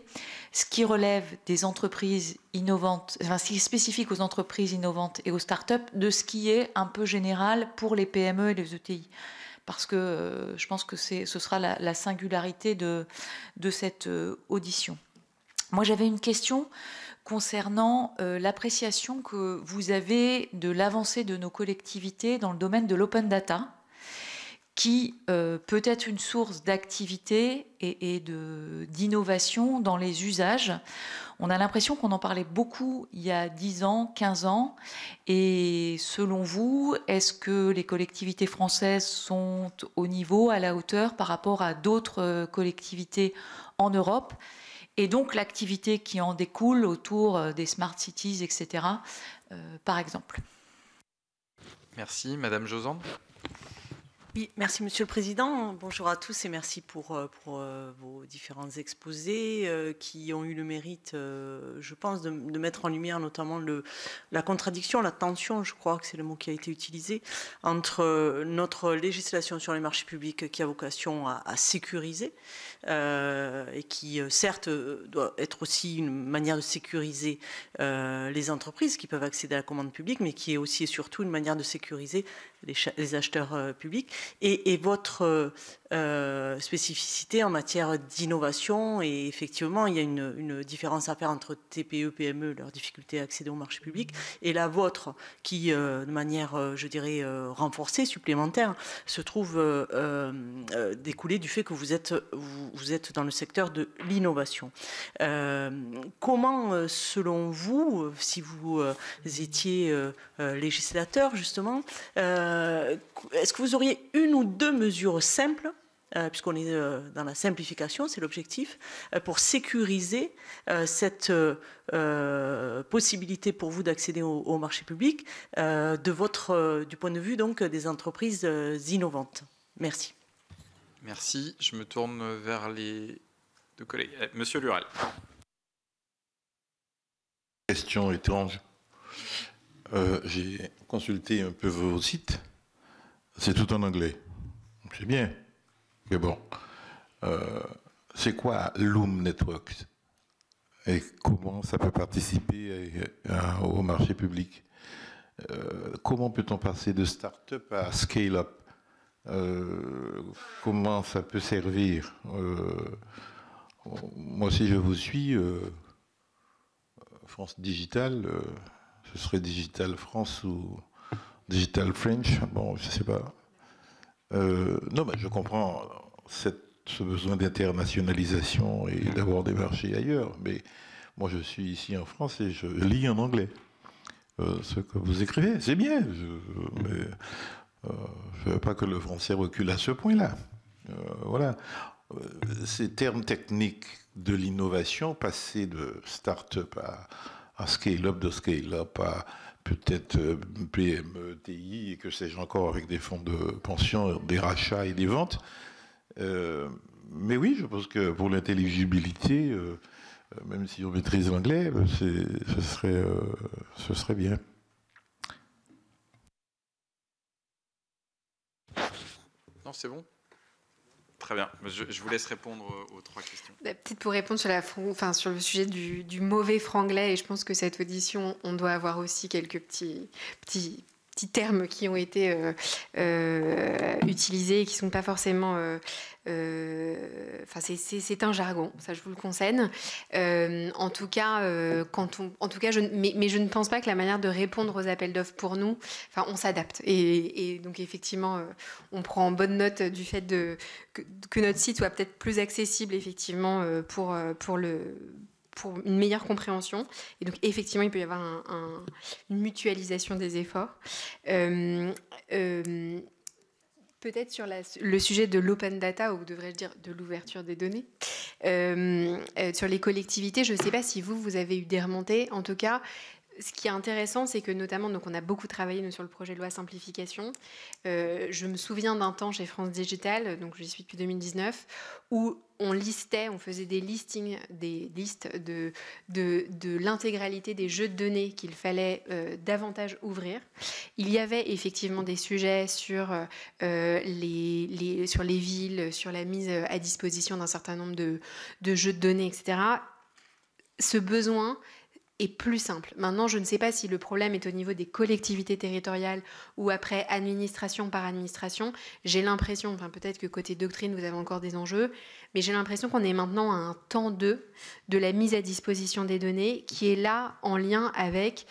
ce qui relève des entreprises innovantes, enfin ce qui est spécifique aux entreprises innovantes et aux startups, de ce qui est un peu général pour les PME et les ETI. Parce que je pense que ce sera la singularité de cette audition. Moi, j'avais une question concernant l'appréciation que vous avez de l'avancée de nos collectivités dans le domaine de l'open data, qui peut être une source d'activité et d'innovation dans les usages. On a l'impression qu'on en parlait beaucoup il y a 10 ans, 15 ans. Et selon vous, est-ce que les collectivités françaises sont au niveau, à la hauteur par rapport à d'autres collectivités en Europe ? Et donc l'activité qui en découle autour des smart cities, etc., par exemple. Merci. Madame Josande. Oui, merci Monsieur le Président. Bonjour à tous et merci pour vos différents exposés qui ont eu le mérite, je pense, de mettre en lumière notamment la contradiction, la tension, je crois que c'est le mot qui a été utilisé, entre notre législation sur les marchés publics qui a vocation à sécuriser et qui, certes, doit être aussi une manière de sécuriser les entreprises qui peuvent accéder à la commande publique, mais qui est aussi et surtout une manière de sécuriser les acheteurs publics, et votre spécificité en matière d'innovation. Et effectivement, il y a une différence à faire entre TPE, PME, leur difficulté à accéder au marché public, et la vôtre qui, de manière, je dirais, renforcée, supplémentaire, se trouve découler du fait que vous êtes dans le secteur de l'innovation. Comment, selon vous, si vous étiez législateur, justement, est-ce que vous auriez une ou deux mesures simples, puisqu'on est dans la simplification, c'est l'objectif, pour sécuriser cette possibilité pour vous d'accéder au marché public du point de vue donc des entreprises innovantes? Merci. Merci. Je me tourne vers les deux collègues. Monsieur Lurel. Question étrange. J'ai consulté un peu vos sites. C'est tout en anglais. C'est bien. Mais bon. C'est quoi Loom Networks? Et comment ça peut participer au marché public? Comment peut-on passer de start-up à scale-up? Comment ça peut servir? Moi, si je vous suis, France Digital, ce serait Digital France ou Digital French, bon, je ne sais pas. Non, mais je comprends ce besoin d'internationalisation et d'avoir des marchés ailleurs, mais moi je suis ici en France et je lis en anglais. Ce que vous écrivez, c'est bien, mais je ne veux pas que le français recule à ce point-là. Voilà. Ces termes techniques de l'innovation, passer de start-up à scale-up, de scale-up à peut-être PME, TI, et que sais-je encore, avec des fonds de pension, des rachats et des ventes. Mais oui, je pense que pour l'intelligibilité, même si on maîtrise l'anglais, ce serait bien. Non, c'est bon. Très bien. Je vous laisse répondre aux 3 questions. Peut-être pour répondre sur le sujet du mauvais franglais, et je pense que cette audition, on doit avoir aussi quelques petits termes qui ont été utilisés et qui ne sont pas forcément... c'est un jargon, ça je vous le concède. En tout cas, je ne pense pas que la manière de répondre aux appels d'offres pour nous, on s'adapte. Et donc effectivement, on prend en bonne note du fait que notre site soit peut-être plus accessible effectivement pour une meilleure compréhension. Et donc, effectivement, il peut y avoir une mutualisation des efforts. Peut-être sur le sujet de l'open data, ou devrais-je dire de l'ouverture des données, sur les collectivités, je ne sais pas si vous avez eu des remontées. En tout cas, ce qui est intéressant, c'est que notamment, donc on a beaucoup travaillé nous, sur le projet de loi simplification. Je me souviens d'un temps chez France Digital, donc j'y suis depuis 2019, où on faisait des listes de l'intégralité des jeux de données qu'il fallait davantage ouvrir. Il y avait effectivement des sujets sur les villes, sur la mise à disposition d'un certain nombre de jeux de données, etc. Ce besoin est plus simple. Maintenant, je ne sais pas si le problème est au niveau des collectivités territoriales ou après administration par administration. J'ai l'impression, peut-être que côté doctrine, vous avez encore des enjeux, mais j'ai l'impression qu'on est maintenant à un temps de la mise à disposition des données qui est là en lien avec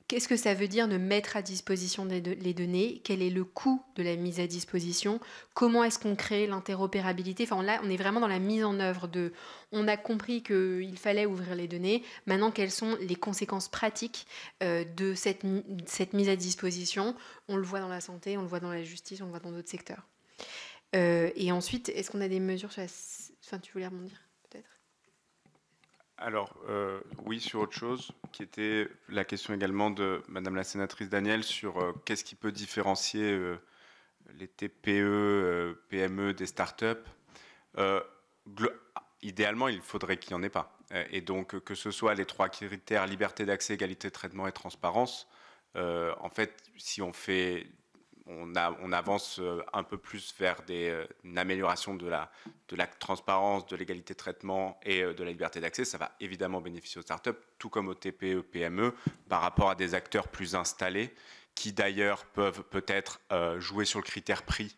qu'est-ce que ça veut dire de mettre à disposition les données? Quel est le coût de la mise à disposition? Comment est-ce qu'on crée l'interopérabilité? Là, on est vraiment dans la mise en œuvre on a compris qu'il fallait ouvrir les données. Maintenant, quelles sont les conséquences pratiques de cette mise à disposition? On le voit dans la santé, on le voit dans la justice, on le voit dans d'autres secteurs. Et ensuite, est-ce qu'on a des mesures sur tu voulais rebondir? Alors, oui, sur autre chose, qui était la question également de Madame la sénatrice Daniel sur qu'est-ce qui peut différencier les TPE, PME des startups. Idéalement, il faudrait qu'il n'y en ait pas. Et donc, que ce soit les 3 critères, liberté d'accès, égalité de traitement et transparence, en fait, si on fait... On avance un peu plus vers une amélioration de la transparence, de l'égalité de traitement et de la liberté d'accès. Ça va évidemment bénéficier aux startups, tout comme aux TPE, PME, par rapport à des acteurs plus installés, qui d'ailleurs peuvent peut-être jouer sur le critère prix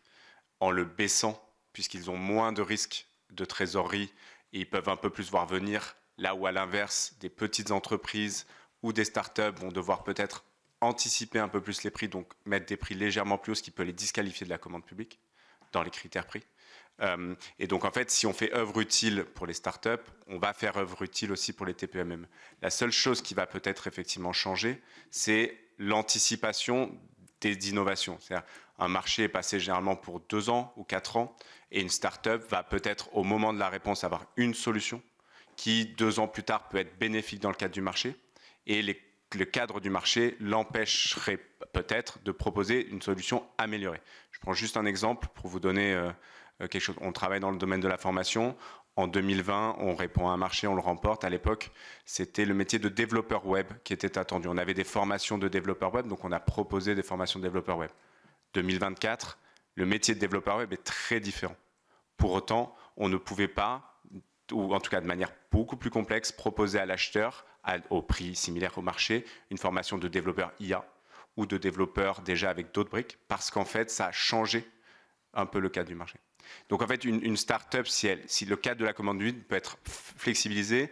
en le baissant, puisqu'ils ont moins de risques de trésorerie et ils peuvent un peu plus voir venir, là où à l'inverse, des petites entreprises ou des startups vont devoir peut-être anticiper un peu plus les prix, donc mettre des prix légèrement plus hauts, ce qui peut les disqualifier de la commande publique dans les critères prix. Et donc, en fait, si on fait œuvre utile pour les startups, on va faire œuvre utile aussi pour les TPE-PME. La seule chose qui va peut-être effectivement changer, c'est l'anticipation des innovations. C'est-à-dire, un marché est passé généralement pour 2 ans ou 4 ans, et une startup va peut-être, au moment de la réponse, avoir une solution qui, 2 ans plus tard, peut être bénéfique dans le cadre du marché, et le cadre du marché l'empêcherait peut-être de proposer une solution améliorée. Je prends juste un exemple pour vous donner quelque chose. On travaille dans le domaine de la formation. En 2020, on répond à un marché, on le remporte. À l'époque, c'était le métier de développeur web qui était attendu. On avait des formations de développeur web, donc on a proposé des formations de développeur web. 2024, le métier de développeur web est très différent. Pour autant, on ne pouvait pas, ou en tout cas de manière beaucoup plus complexe, proposer à l'acheteur, au prix similaire au marché, une formation de développeur IA ou de développeur déjà avec d'autres briques, parce qu'en fait, ça a changé un peu le cadre du marché. Donc en fait, une start-up, si le cadre de la commande publique peut être flexibilisé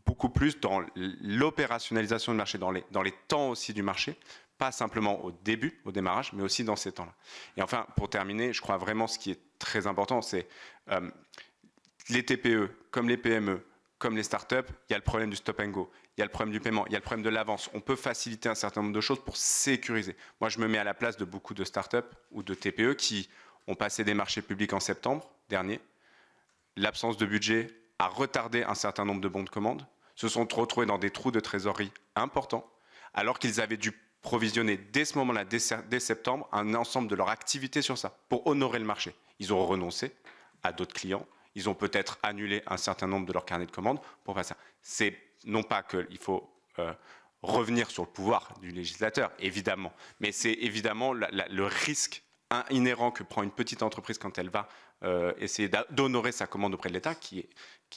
beaucoup plus dans l'opérationnalisation du marché, dans les temps aussi du marché, pas simplement au début, au démarrage, mais aussi dans ces temps-là. Et enfin, pour terminer, je crois vraiment ce qui est très important, c'est les TPE, comme les PME, comme les startups, il y a le problème du stop and go, il y a le problème du paiement, il y a le problème de l'avance. On peut faciliter un certain nombre de choses pour sécuriser. Moi, je me mets à la place de beaucoup de startups ou de TPE qui ont passé des marchés publics en septembre dernier. L'absence de budget a retardé un certain nombre de bons de commande, se sont retrouvés dans des trous de trésorerie importants, alors qu'ils avaient dû provisionner dès ce moment-là, dès septembre, un ensemble de leur activité sur ça, pour honorer le marché. Ils ont renoncé à d'autres clients. Ils ont peut-être annulé un certain nombre de leurs carnets de commandes pour faire ça. C'est non pas qu'il faut revenir sur le pouvoir du législateur, évidemment, mais c'est évidemment le risque inhérent que prend une petite entreprise quand elle va essayer d'honorer sa commande auprès de l'État, qui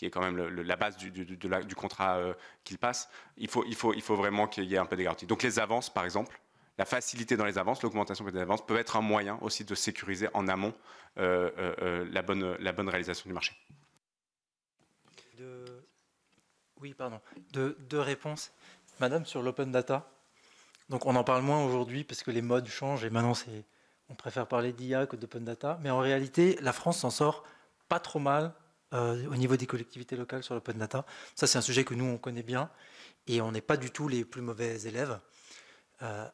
est quand même la base du contrat qu'il passe. Il faut vraiment qu'il y ait un peu des garanties. Donc les avances, par exemple, la facilité dans les avances, l'augmentation des avances peut être un moyen aussi de sécuriser en amont la bonne réalisation du marché. Oui, pardon. Deux réponses. Madame, sur l'open data. Donc on en parle moins aujourd'hui parce que les modes changent et maintenant on préfère parler d'IA que d'open data. Mais en réalité, la France s'en sort pas trop mal au niveau des collectivités locales sur l'open data. Ça, c'est un sujet que nous, on connaît bien et on n'est pas du tout les plus mauvais élèves.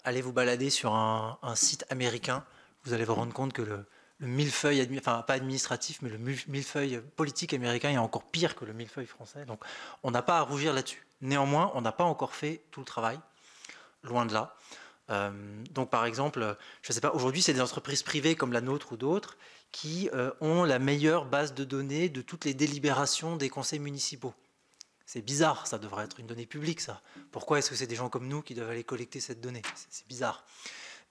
Allez vous balader sur un site américain, vous allez vous rendre compte que le millefeuille, enfin pas administratif, mais le millefeuille politique américain est encore pire que le millefeuille français. Donc on n'a pas à rougir là-dessus. Néanmoins, on n'a pas encore fait tout le travail, loin de là. Donc par exemple, je ne sais pas, aujourd'hui c'est des entreprises privées comme la nôtre ou d'autres qui ont la meilleure base de données de toutes les délibérations des conseils municipaux. C'est bizarre, ça devrait être une donnée publique, ça. Pourquoi est-ce que c'est des gens comme nous qui doivent aller collecter cette donnée? C'est bizarre.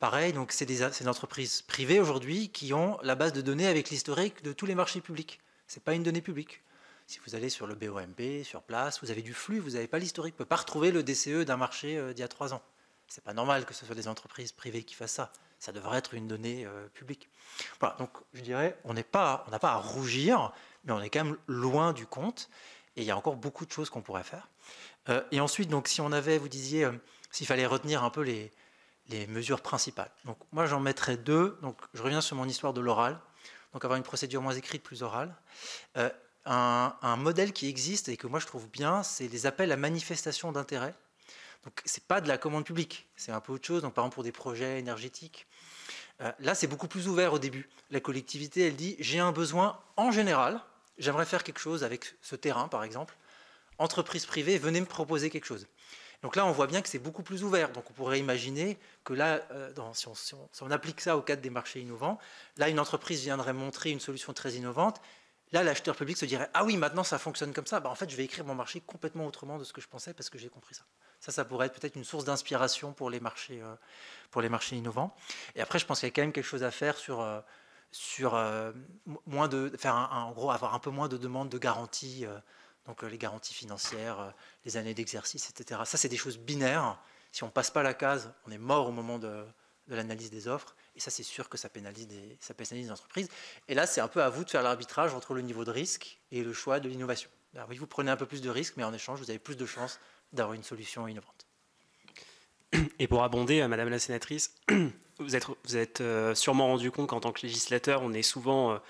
Pareil, donc c'est des entreprises privées aujourd'hui qui ont la base de données avec l'historique de tous les marchés publics. Ce n'est pas une donnée publique. Si vous allez sur le BOMP, sur place, vous avez du flux, vous n'avez pas l'historique. Vous ne pouvez pas retrouver le DCE d'un marché d'il y a 3 ans. Ce n'est pas normal que ce soit des entreprises privées qui fassent ça. Ça devrait être une donnée publique. Voilà, donc je dirais, on n'a pas à rougir, mais on est quand même loin du compte. Et il y a encore beaucoup de choses qu'on pourrait faire. Et ensuite, donc, si on avait, vous disiez, s'il fallait retenir un peu les mesures principales. Donc, moi, j'en mettrais 2. Donc, je reviens sur mon histoire de l'oral. Donc, avoir une procédure moins écrite, plus orale. Un modèle qui existe et que moi, je trouve bien, c'est les appels à manifestation d'intérêt. Donc, ce n'est pas de la commande publique. C'est un peu autre chose. Donc, par exemple, pour des projets énergétiques. Là, c'est beaucoup plus ouvert au début. La collectivité, elle dit, j'ai un besoin en général. J'aimerais faire quelque chose avec ce terrain, par exemple. Entreprise privée, venez me proposer quelque chose. Donc là, on voit bien que c'est beaucoup plus ouvert. Donc on pourrait imaginer que là, si on applique ça au cadre des marchés innovants, là, une entreprise viendrait montrer une solution très innovante. Là, l'acheteur public se dirait « Ah oui, maintenant, ça fonctionne comme ça. En fait, je vais écrire mon marché complètement autrement de ce que je pensais parce que j'ai compris ça. » Ça pourrait être peut-être une source d'inspiration pour les marchés innovants. Et après, je pense qu'il y a quand même quelque chose à faire en gros, avoir un peu moins de demandes de garanties, donc les garanties financières, les années d'exercice, etc. Ça, c'est des choses binaires. Si on ne passe pas la case, on est mort au moment de l'analyse des offres. Et ça, c'est sûr que ça pénalise les entreprises. Et là, c'est un peu à vous de faire l'arbitrage entre le niveau de risque et le choix de l'innovation. Alors oui, vous prenez un peu plus de risques, mais en échange, vous avez plus de chances d'avoir une solution innovante. Et pour abonder, Madame la sénatrice, vous êtes sûrement rendu compte qu'en tant que législateur, on est souvent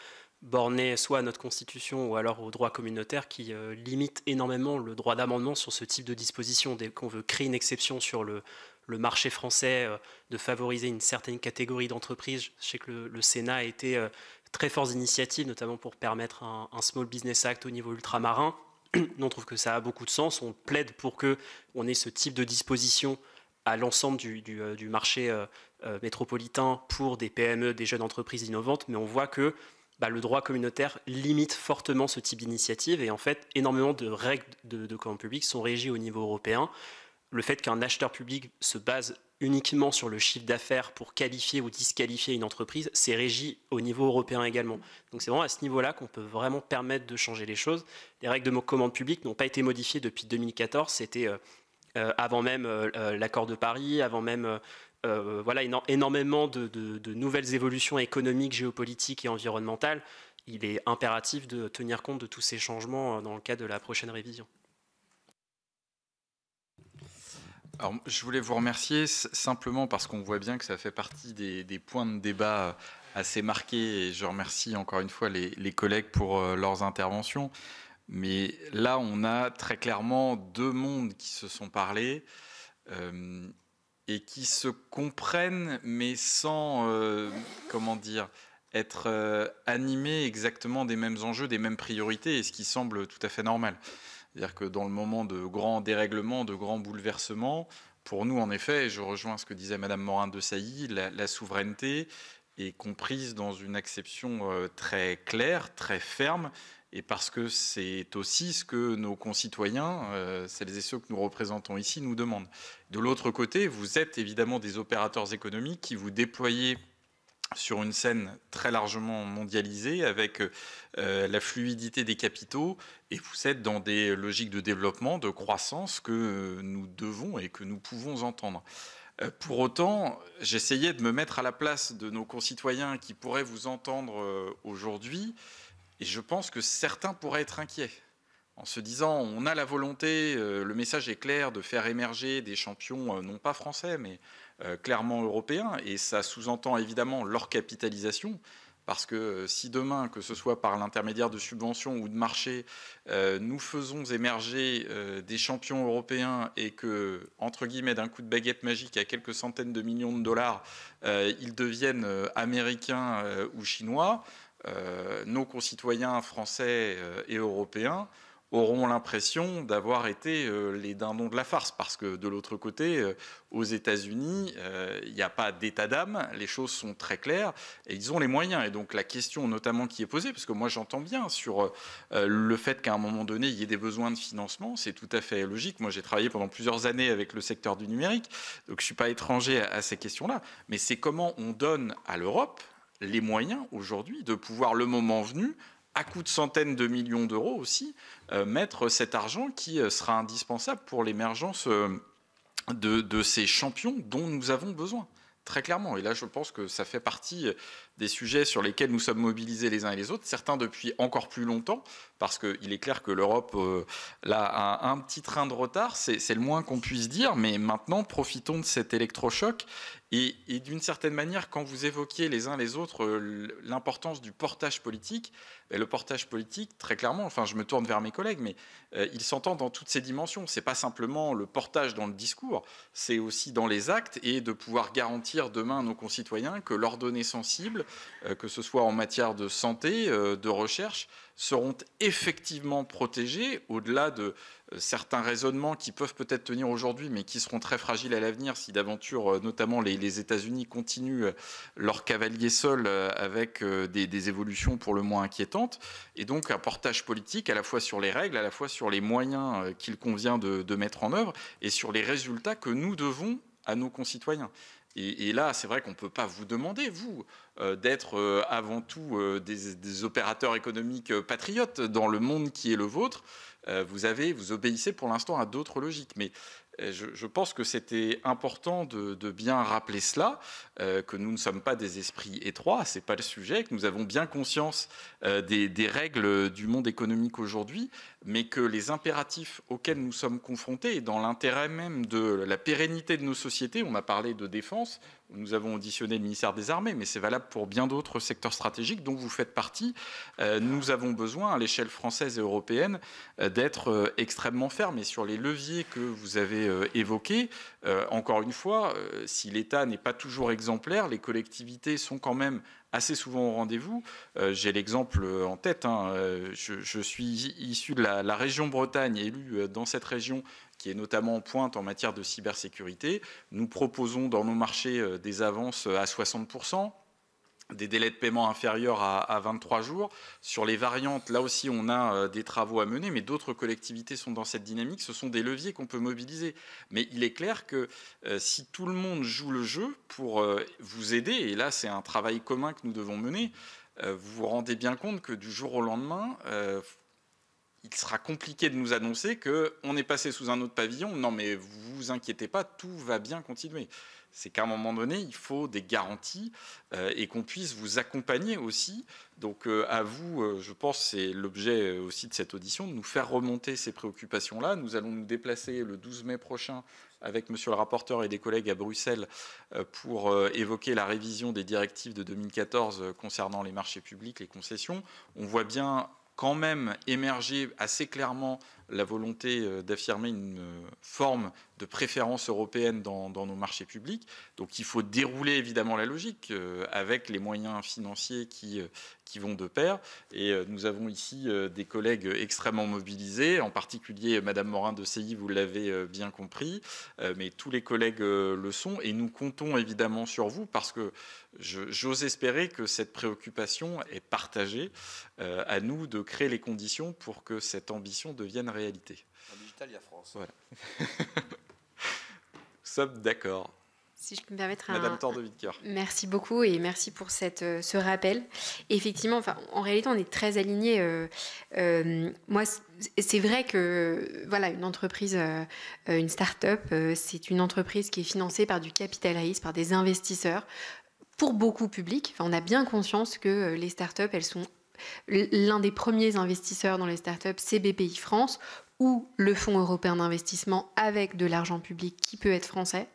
borné soit à notre Constitution ou alors au droit communautaire qui limite énormément le droit d'amendement sur ce type de disposition. Dès qu'on veut créer une exception sur le marché français, de favoriser une certaine catégorie d'entreprises, je sais que le Sénat a été très forte initiative, notamment pour permettre un Small Business Act au niveau ultramarin. Nous, on trouve que ça a beaucoup de sens. On plaide pour qu'on ait ce type de disposition à l'ensemble du marché métropolitain pour des PME, des jeunes entreprises innovantes, mais on voit que le droit communautaire limite fortement ce type d'initiative et en fait, énormément de règles de commande publique sont régies au niveau européen. Le fait qu'un acheteur public se base uniquement sur le chiffre d'affaires pour qualifier ou disqualifier une entreprise, c'est régi au niveau européen également. Donc c'est vraiment à ce niveau-là qu'on peut vraiment permettre de changer les choses. Les règles de commande publique n'ont pas été modifiées depuis 2014, c'était avant même l'accord de Paris, avant même énormément de nouvelles évolutions économiques, géopolitiques et environnementales. Il est impératif de tenir compte de tous ces changements dans le cadre de la prochaine révision. Alors, je voulais vous remercier simplement parce qu'on voit bien que ça fait partie des points de débat assez marqués et je remercie encore une fois les collègues pour leurs interventions. Mais là, on a très clairement 2 mondes qui se sont parlé et qui se comprennent, mais sans, être animés exactement des mêmes enjeux, des mêmes priorités, et ce qui semble tout à fait normal. C'est-à-dire que dans le moment de grands dérèglements, de grands bouleversements, pour nous, en effet, et je rejoins ce que disait Madame Morin-Desailly, la souveraineté est comprise dans une acception très claire, très ferme, et parce que c'est aussi ce que nos concitoyens, celles et ceux que nous représentons ici, nous demandent. De l'autre côté, vous êtes évidemment des opérateurs économiques qui vous déployez sur une scène très largement mondialisée, avec la fluidité des capitaux, et vous êtes dans des logiques de développement, de croissance que nous devons et que nous pouvons entendre. Pour autant, j'essayais de me mettre à la place de nos concitoyens qui pourraient vous entendre aujourd'hui, et je pense que certains pourraient être inquiets, en se disant on a la volonté, le message est clair, de faire émerger des champions non pas français, mais clairement européens, et ça sous-entend évidemment leur capitalisation, parce que si demain, que ce soit par l'intermédiaire de subventions ou de marchés, nous faisons émerger des champions européens et que, entre guillemets, d'un coup de baguette magique à quelques centaines de millions de dollars, ils deviennent américains ou chinois, nos concitoyens français et européens auront l'impression d'avoir été les dindons de la farce, parce que de l'autre côté, aux États-Unis, il n'y a pas d'état d'âme, les choses sont très claires et ils ont les moyens. Et donc la question notamment qui est posée, parce que moi j'entends bien sur le fait qu'à un moment donné il y ait des besoins de financement, c'est tout à fait logique. Moi j'ai travaillé pendant plusieurs années avec le secteur du numérique, donc je ne suis pas étranger à ces questions-là, mais c'est comment on donne à l'Europe les moyens aujourd'hui de pouvoir, le moment venu, à coût de centaines de millions d'euros aussi, mettre cet argent qui sera indispensable pour l'émergence de ces champions dont nous avons besoin, très clairement. Et là, je pense que ça fait partie des sujets sur lesquels nous sommes mobilisés les uns et les autres, certains depuis encore plus longtemps, parce qu'il est clair que l'Europe là, a un petit train de retard, c'est le moins qu'on puisse dire, mais maintenant, profitons de cet électrochoc. Et d'une certaine manière, quand vous évoquiez les uns les autres l'importance du portage politique, le portage politique, très clairement, enfin je me tourne vers mes collègues, mais il s'entend dans toutes ces dimensions. Ce n'est pas simplement le portage dans le discours, c'est aussi dans les actes, et de pouvoir garantir demain à nos concitoyens que leurs données sensibles, que ce soit en matière de santé, de recherche, seront effectivement protégées, au-delà de certains raisonnements qui peuvent peut-être tenir aujourd'hui, mais qui seront très fragiles à l'avenir si d'aventure, notamment les États-Unis, continuent leur cavalier seul avec des évolutions pour le moins inquiétantes. Et donc un portage politique à la fois sur les règles, à la fois sur les moyens qu'il convient de mettre en œuvre et sur les résultats que nous devons à nos concitoyens. Et là, c'est vrai qu'on ne peut pas vous demander, vous, d'être avant tout des opérateurs économiques patriotes dans le monde qui est le vôtre. Vous obéissez pour l'instant à d'autres logiques. Mais je pense que c'était important de bien rappeler cela, que nous ne sommes pas des esprits étroits, ce n'est pas le sujet, que nous avons bien conscience des règles du monde économique aujourd'hui, mais que les impératifs auxquels nous sommes confrontés, et dans l'intérêt même de la pérennité de nos sociétés, on a parlé de défense, nous avons auditionné le ministère des Armées, mais c'est valable pour bien d'autres secteurs stratégiques dont vous faites partie. Nous avons besoin, à l'échelle française et européenne, d'être extrêmement fermes. Et sur les leviers que vous avez évoqués, encore une fois, si l'État n'est pas toujours exemplaire, les collectivités sont quand même assez souvent au rendez-vous. J'ai l'exemple en tête. Je suis issu de la région Bretagne, élu dans cette région qui est notamment en pointe en matière de cybersécurité. Nous proposons dans nos marchés des avances à 60%, des délais de paiement inférieurs à 23 jours. Sur les variantes, là aussi, on a des travaux à mener, mais d'autres collectivités sont dans cette dynamique. Ce sont des leviers qu'on peut mobiliser. Mais il est clair que si tout le monde joue le jeu pour vous aider, et là, c'est un travail commun que nous devons mener, vous vous rendez bien compte que du jour au lendemain, il sera compliqué de nous annoncer qu'on est passé sous un autre pavillon. Non, mais vous vous inquiétez pas, tout va bien continuer. C'est qu'à un moment donné, il faut des garanties et qu'on puisse vous accompagner aussi. Donc à vous, je pense, c'est l'objet aussi de cette audition, de nous faire remonter ces préoccupations-là. Nous allons nous déplacer le 12 mai prochain avec monsieur le rapporteur et des collègues à Bruxelles pour évoquer la révision des directives de 2014 concernant les marchés publics, les concessions. On voit bien quand même émerger assez clairement la volonté d'affirmer une forme de préférence européenne dans nos marchés publics. Donc il faut dérouler évidemment la logique avec les moyens financiers qui vont de pair. Et nous avons ici des collègues extrêmement mobilisés, en particulier Madame Morin de Seilly, vous l'avez bien compris, mais tous les collègues le sont. Et nous comptons évidemment sur vous parce que j'ose espérer que cette préoccupation est partagée. À nous de créer les conditions pour que cette ambition devienne réalité. En digital, il y a France. Voilà. Nous sommes d'accord. Si je peux me permettre Madame Tordovitker. Merci beaucoup et merci pour ce rappel. Effectivement, en réalité, on est très alignés. Moi, c'est vrai que voilà, une entreprise, une start-up, c'est une entreprise qui est financée par du capital risque, par des investisseurs, pour beaucoup public. Enfin, on a bien conscience que les start-up, elles sont l'un des premiers investisseurs dans les start-up, c'est BPI France, ou le Fonds européen d'investissement avec de l'argent public qui peut être français.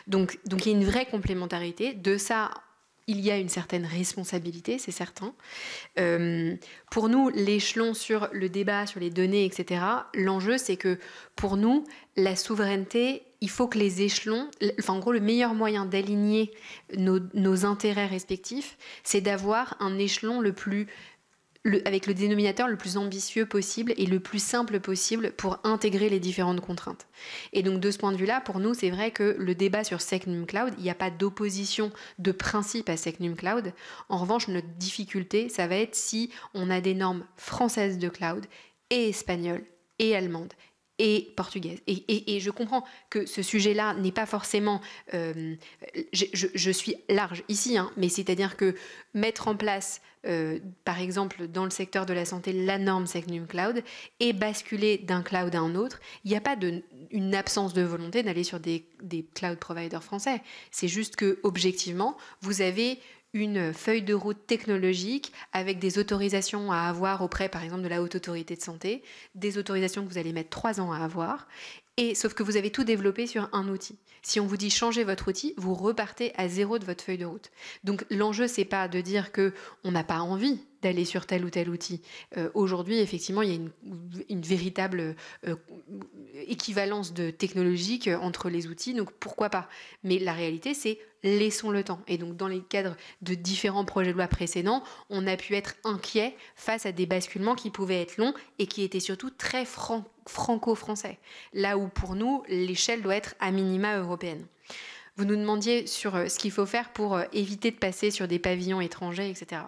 Donc il y a une vraie complémentarité. De ça, il y a une certaine responsabilité, c'est certain. Pour nous, l'échelon sur le débat, sur les données, etc., l'enjeu, c'est que pour nous, la souveraineté, il faut que les échelons... Enfin, en gros, le meilleur moyen d'aligner nos intérêts respectifs, c'est d'avoir un échelon avec le dénominateur le plus ambitieux possible et le plus simple possible pour intégrer les différentes contraintes. Et donc de ce point de vue-là, pour nous, c'est vrai que le débat sur SecNumCloud, il n'y a pas d'opposition de principe à SecNumCloud. En revanche, notre difficulté, ça va être si on a des normes françaises de cloud et espagnoles et allemandes et portugaise. Et je comprends que ce sujet-là n'est pas forcément... je suis large ici, hein, mais c'est-à-dire que mettre en place, par exemple, dans le secteur de la santé, la norme SecNumCloud et basculer d'un cloud à un autre, il n'y a pas une absence de volonté d'aller sur des cloud providers français. C'est juste que, objectivement, vous avez une feuille de route technologique avec des autorisations à avoir auprès, par exemple, de la Haute Autorité de Santé, des autorisations que vous allez mettre 3 ans à avoir, sauf que vous avez tout développé sur un outil. Si on vous dit changez votre outil, vous repartez à zéro de votre feuille de route. Donc l'enjeu, c'est pas de dire qu'on n'a pas envie d'aller sur tel ou tel outil. Aujourd'hui, effectivement, il y a une véritable équivalence technologique entre les outils, donc pourquoi pas. Mais la réalité, c'est laissons le temps. Et donc, dans les cadres de différents projets de loi précédents, on a pu être inquiet face à des basculements qui pouvaient être longs et qui étaient surtout très franco-français. Là où, pour nous, l'échelle doit être à minima européenne. Vous nous demandiez sur ce qu'il faut faire pour éviter de passer sur des pavillons étrangers, etc.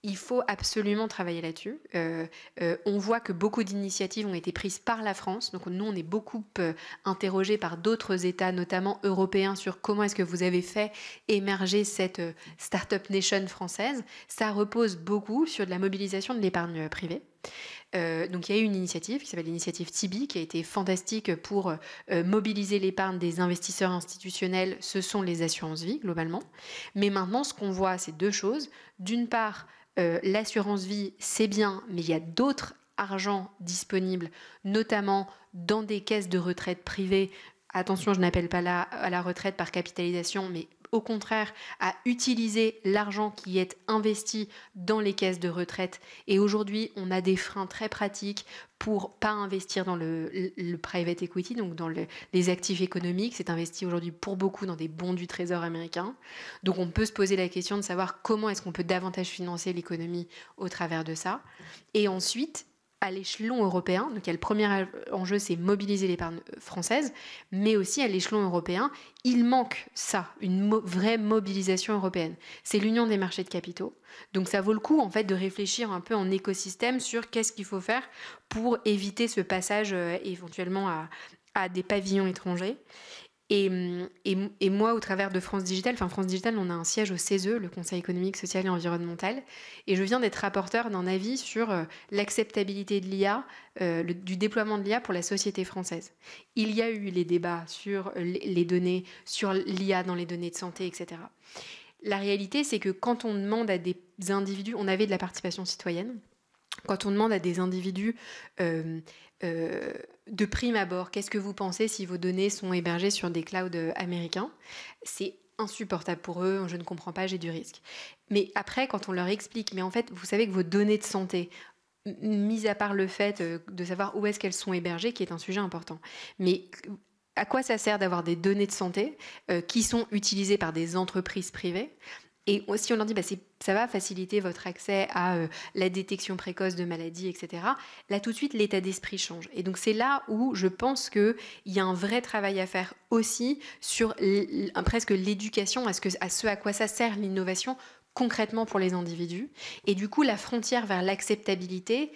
Il faut absolument travailler là-dessus. On voit que beaucoup d'initiatives ont été prises par la France. Donc nous, on est beaucoup interrogés par d'autres États, notamment européens, sur comment est-ce que vous avez fait émerger cette Startup Nation française. Ça repose beaucoup sur de la mobilisation de l'épargne privée. Donc il y a eu une initiative qui s'appelle l'initiative Tibi qui a été fantastique pour mobiliser l'épargne des investisseurs institutionnels. Ce sont les assurances vie globalement. Mais maintenant, ce qu'on voit, c'est 2 choses. D'une part, l'assurance vie, c'est bien, mais il y a d'autres argents disponibles, notamment dans des caisses de retraite privées. Attention, je n'appelle pas là à la retraite par capitalisation, mais au contraire à utiliser l'argent qui est investi dans les caisses de retraite. Et aujourd'hui, on a des freins très pratiques pour pas investir dans le private equity, donc dans les actifs économiques. C'est investi aujourd'hui pour beaucoup dans des bons du trésor américain. Donc on peut se poser la question de savoir comment est-ce qu'on peut davantage financer l'économie au travers de ça. Et ensuite, à l'échelon européen, donc il y a le premier enjeu, c'est mobiliser l'épargne française, mais aussi à l'échelon européen, il manque ça, une vraie mobilisation européenne. C'est l'union des marchés de capitaux. Donc ça vaut le coup en fait de réfléchir un peu en écosystème sur qu'est-ce qu'il faut faire pour éviter ce passage éventuellement à des pavillons étrangers. Et moi, au travers de France Digital, France Digital, on a un siège au CESE, le Conseil économique, social et environnemental, et je viens d'être rapporteur d'un avis sur l'acceptabilité de l'IA, du déploiement de l'IA pour la société française. Il y a eu les débats sur les données, sur l'IA dans les données de santé, etc. La réalité, c'est que quand on demande à des individus, on avait de la participation citoyenne, quand on demande à des individus de prime abord, qu'est-ce que vous pensez si vos données sont hébergées sur des clouds américains? C'est insupportable pour eux, je ne comprends pas, j'ai du risque. Mais après, quand on leur explique, mais en fait, vous savez que vos données de santé, mis à part le fait de savoir où est-ce qu'elles sont hébergées, qui est un sujet important, mais à quoi ça sert d'avoir des données de santé qui sont utilisées par des entreprises privées? Et si on leur dit ça va faciliter votre accès à la détection précoce de maladies, etc., là tout de suite l'état d'esprit change. Et donc c'est là où je pense qu'il y a un vrai travail à faire aussi sur presque l'éducation à ce à quoi ça sert l'innovation concrètement pour les individus. Et du coup la frontière vers l'acceptabilité,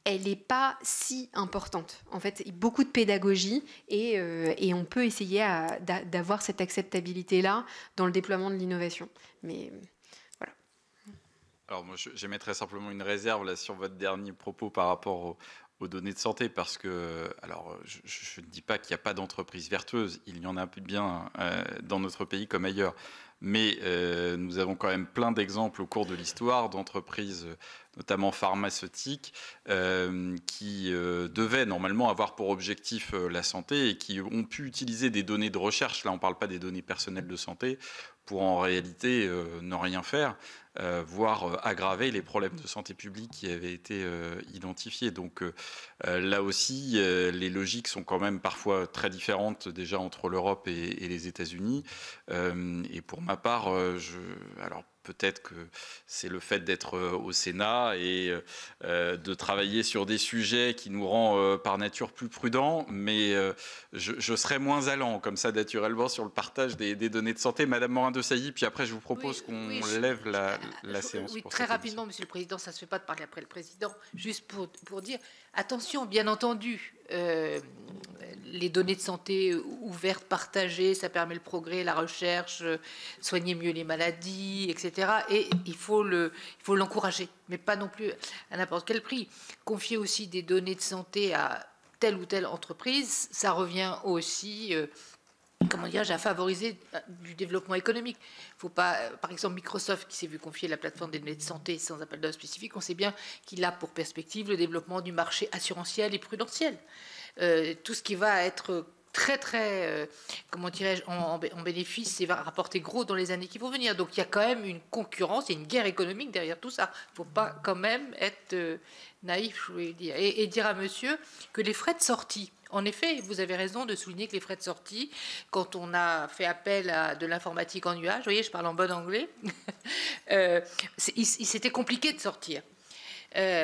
elle n'est pas si importante. En fait, beaucoup de pédagogie et on peut essayer d'avoir cette acceptabilité-là dans le déploiement de l'innovation. Mais voilà. Alors moi, j'émettrais simplement une réserve là, sur votre dernier propos par rapport aux données de santé, parce que, alors, je ne dis pas qu'il n'y a pas d'entreprise vertueuse, il y en a bien dans notre pays comme ailleurs, mais nous avons quand même plein d'exemples au cours de l'histoire d'entreprises, notamment pharmaceutiques, qui devaient normalement avoir pour objectif la santé et qui ont pu utiliser des données de recherche, là on ne parle pas des données personnelles de santé, pour en réalité ne rien faire, voire aggraver les problèmes de santé publique qui avaient été identifiés. Donc là aussi, les logiques sont quand même parfois très différentes déjà entre l'Europe et les États-Unis. Et pour ma part, alors peut-être que c'est le fait d'être au Sénat et de travailler sur des sujets qui nous rend par nature plus prudents, mais je serais moins allant comme ça naturellement sur le partage des données de santé. Madame Morin-Desailly, puis après je vous propose qu'on lève la séance. Oui, très rapidement, Monsieur le Président, ça ne se fait pas de parler après le Président, juste pour dire, attention, bien entendu, les données de santé ouvertes, partagées, ça permet le progrès, la recherche, soigner mieux les maladies, etc. Et il faut l'encourager, mais pas non plus à n'importe quel prix. Confier aussi des données de santé à telle ou telle entreprise, ça revient aussi, comment dirais-je, à favoriser du développement économique. Faut pas, par exemple, Microsoft qui s'est vu confier la plateforme des données de santé sans appel d'offres spécifique, on sait bien qu'il a pour perspective le développement du marché assurantiel et prudentiel. Tout ce qui va être très, comment dirais-je, en bénéfice et va rapporter gros dans les années qui vont venir. Donc il y a quand même une concurrence, il y a une guerre économique derrière tout ça. Il ne faut pas quand même être naïf, je voulais dire. Et dire à monsieur que les frais de sortie, en effet, vous avez raison de souligner que les frais de sortie, quand on a fait appel à de l'informatique en nuage, vous voyez, je parle en bon anglais, c'était compliqué de sortir.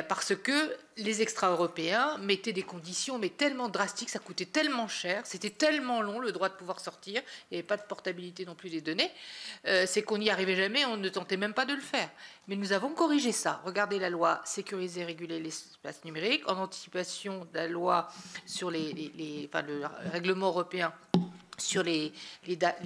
Parce que les extra-européens mettaient des conditions mais tellement drastiques, ça coûtait tellement cher, c'était tellement long le droit de pouvoir sortir, il n'y avait pas de portabilité non plus des données, c'est qu'on n'y arrivait jamais, on ne tentait même pas de le faire. Mais nous avons corrigé ça. Regardez la loi sécuriser et réguler l'espace numérique, en anticipation de la loi sur le règlement européen sur les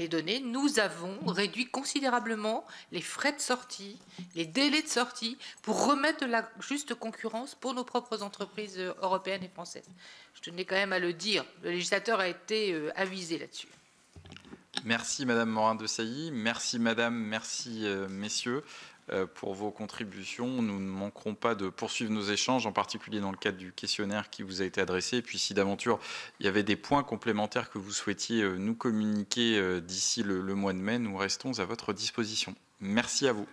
données, nous avons réduit considérablement les frais de sortie, les délais de sortie, pour remettre de la juste concurrence pour nos propres entreprises européennes et françaises. Je tenais quand même à le dire. Le législateur a été avisé là-dessus. Merci Madame Morin-Desailly, merci Madame, merci messieurs pour vos contributions. Nous ne manquerons pas de poursuivre nos échanges, en particulier dans le cadre du questionnaire qui vous a été adressé. Et puis si d'aventure il y avait des points complémentaires que vous souhaitiez nous communiquer d'ici le mois de mai, nous restons à votre disposition. Merci à vous.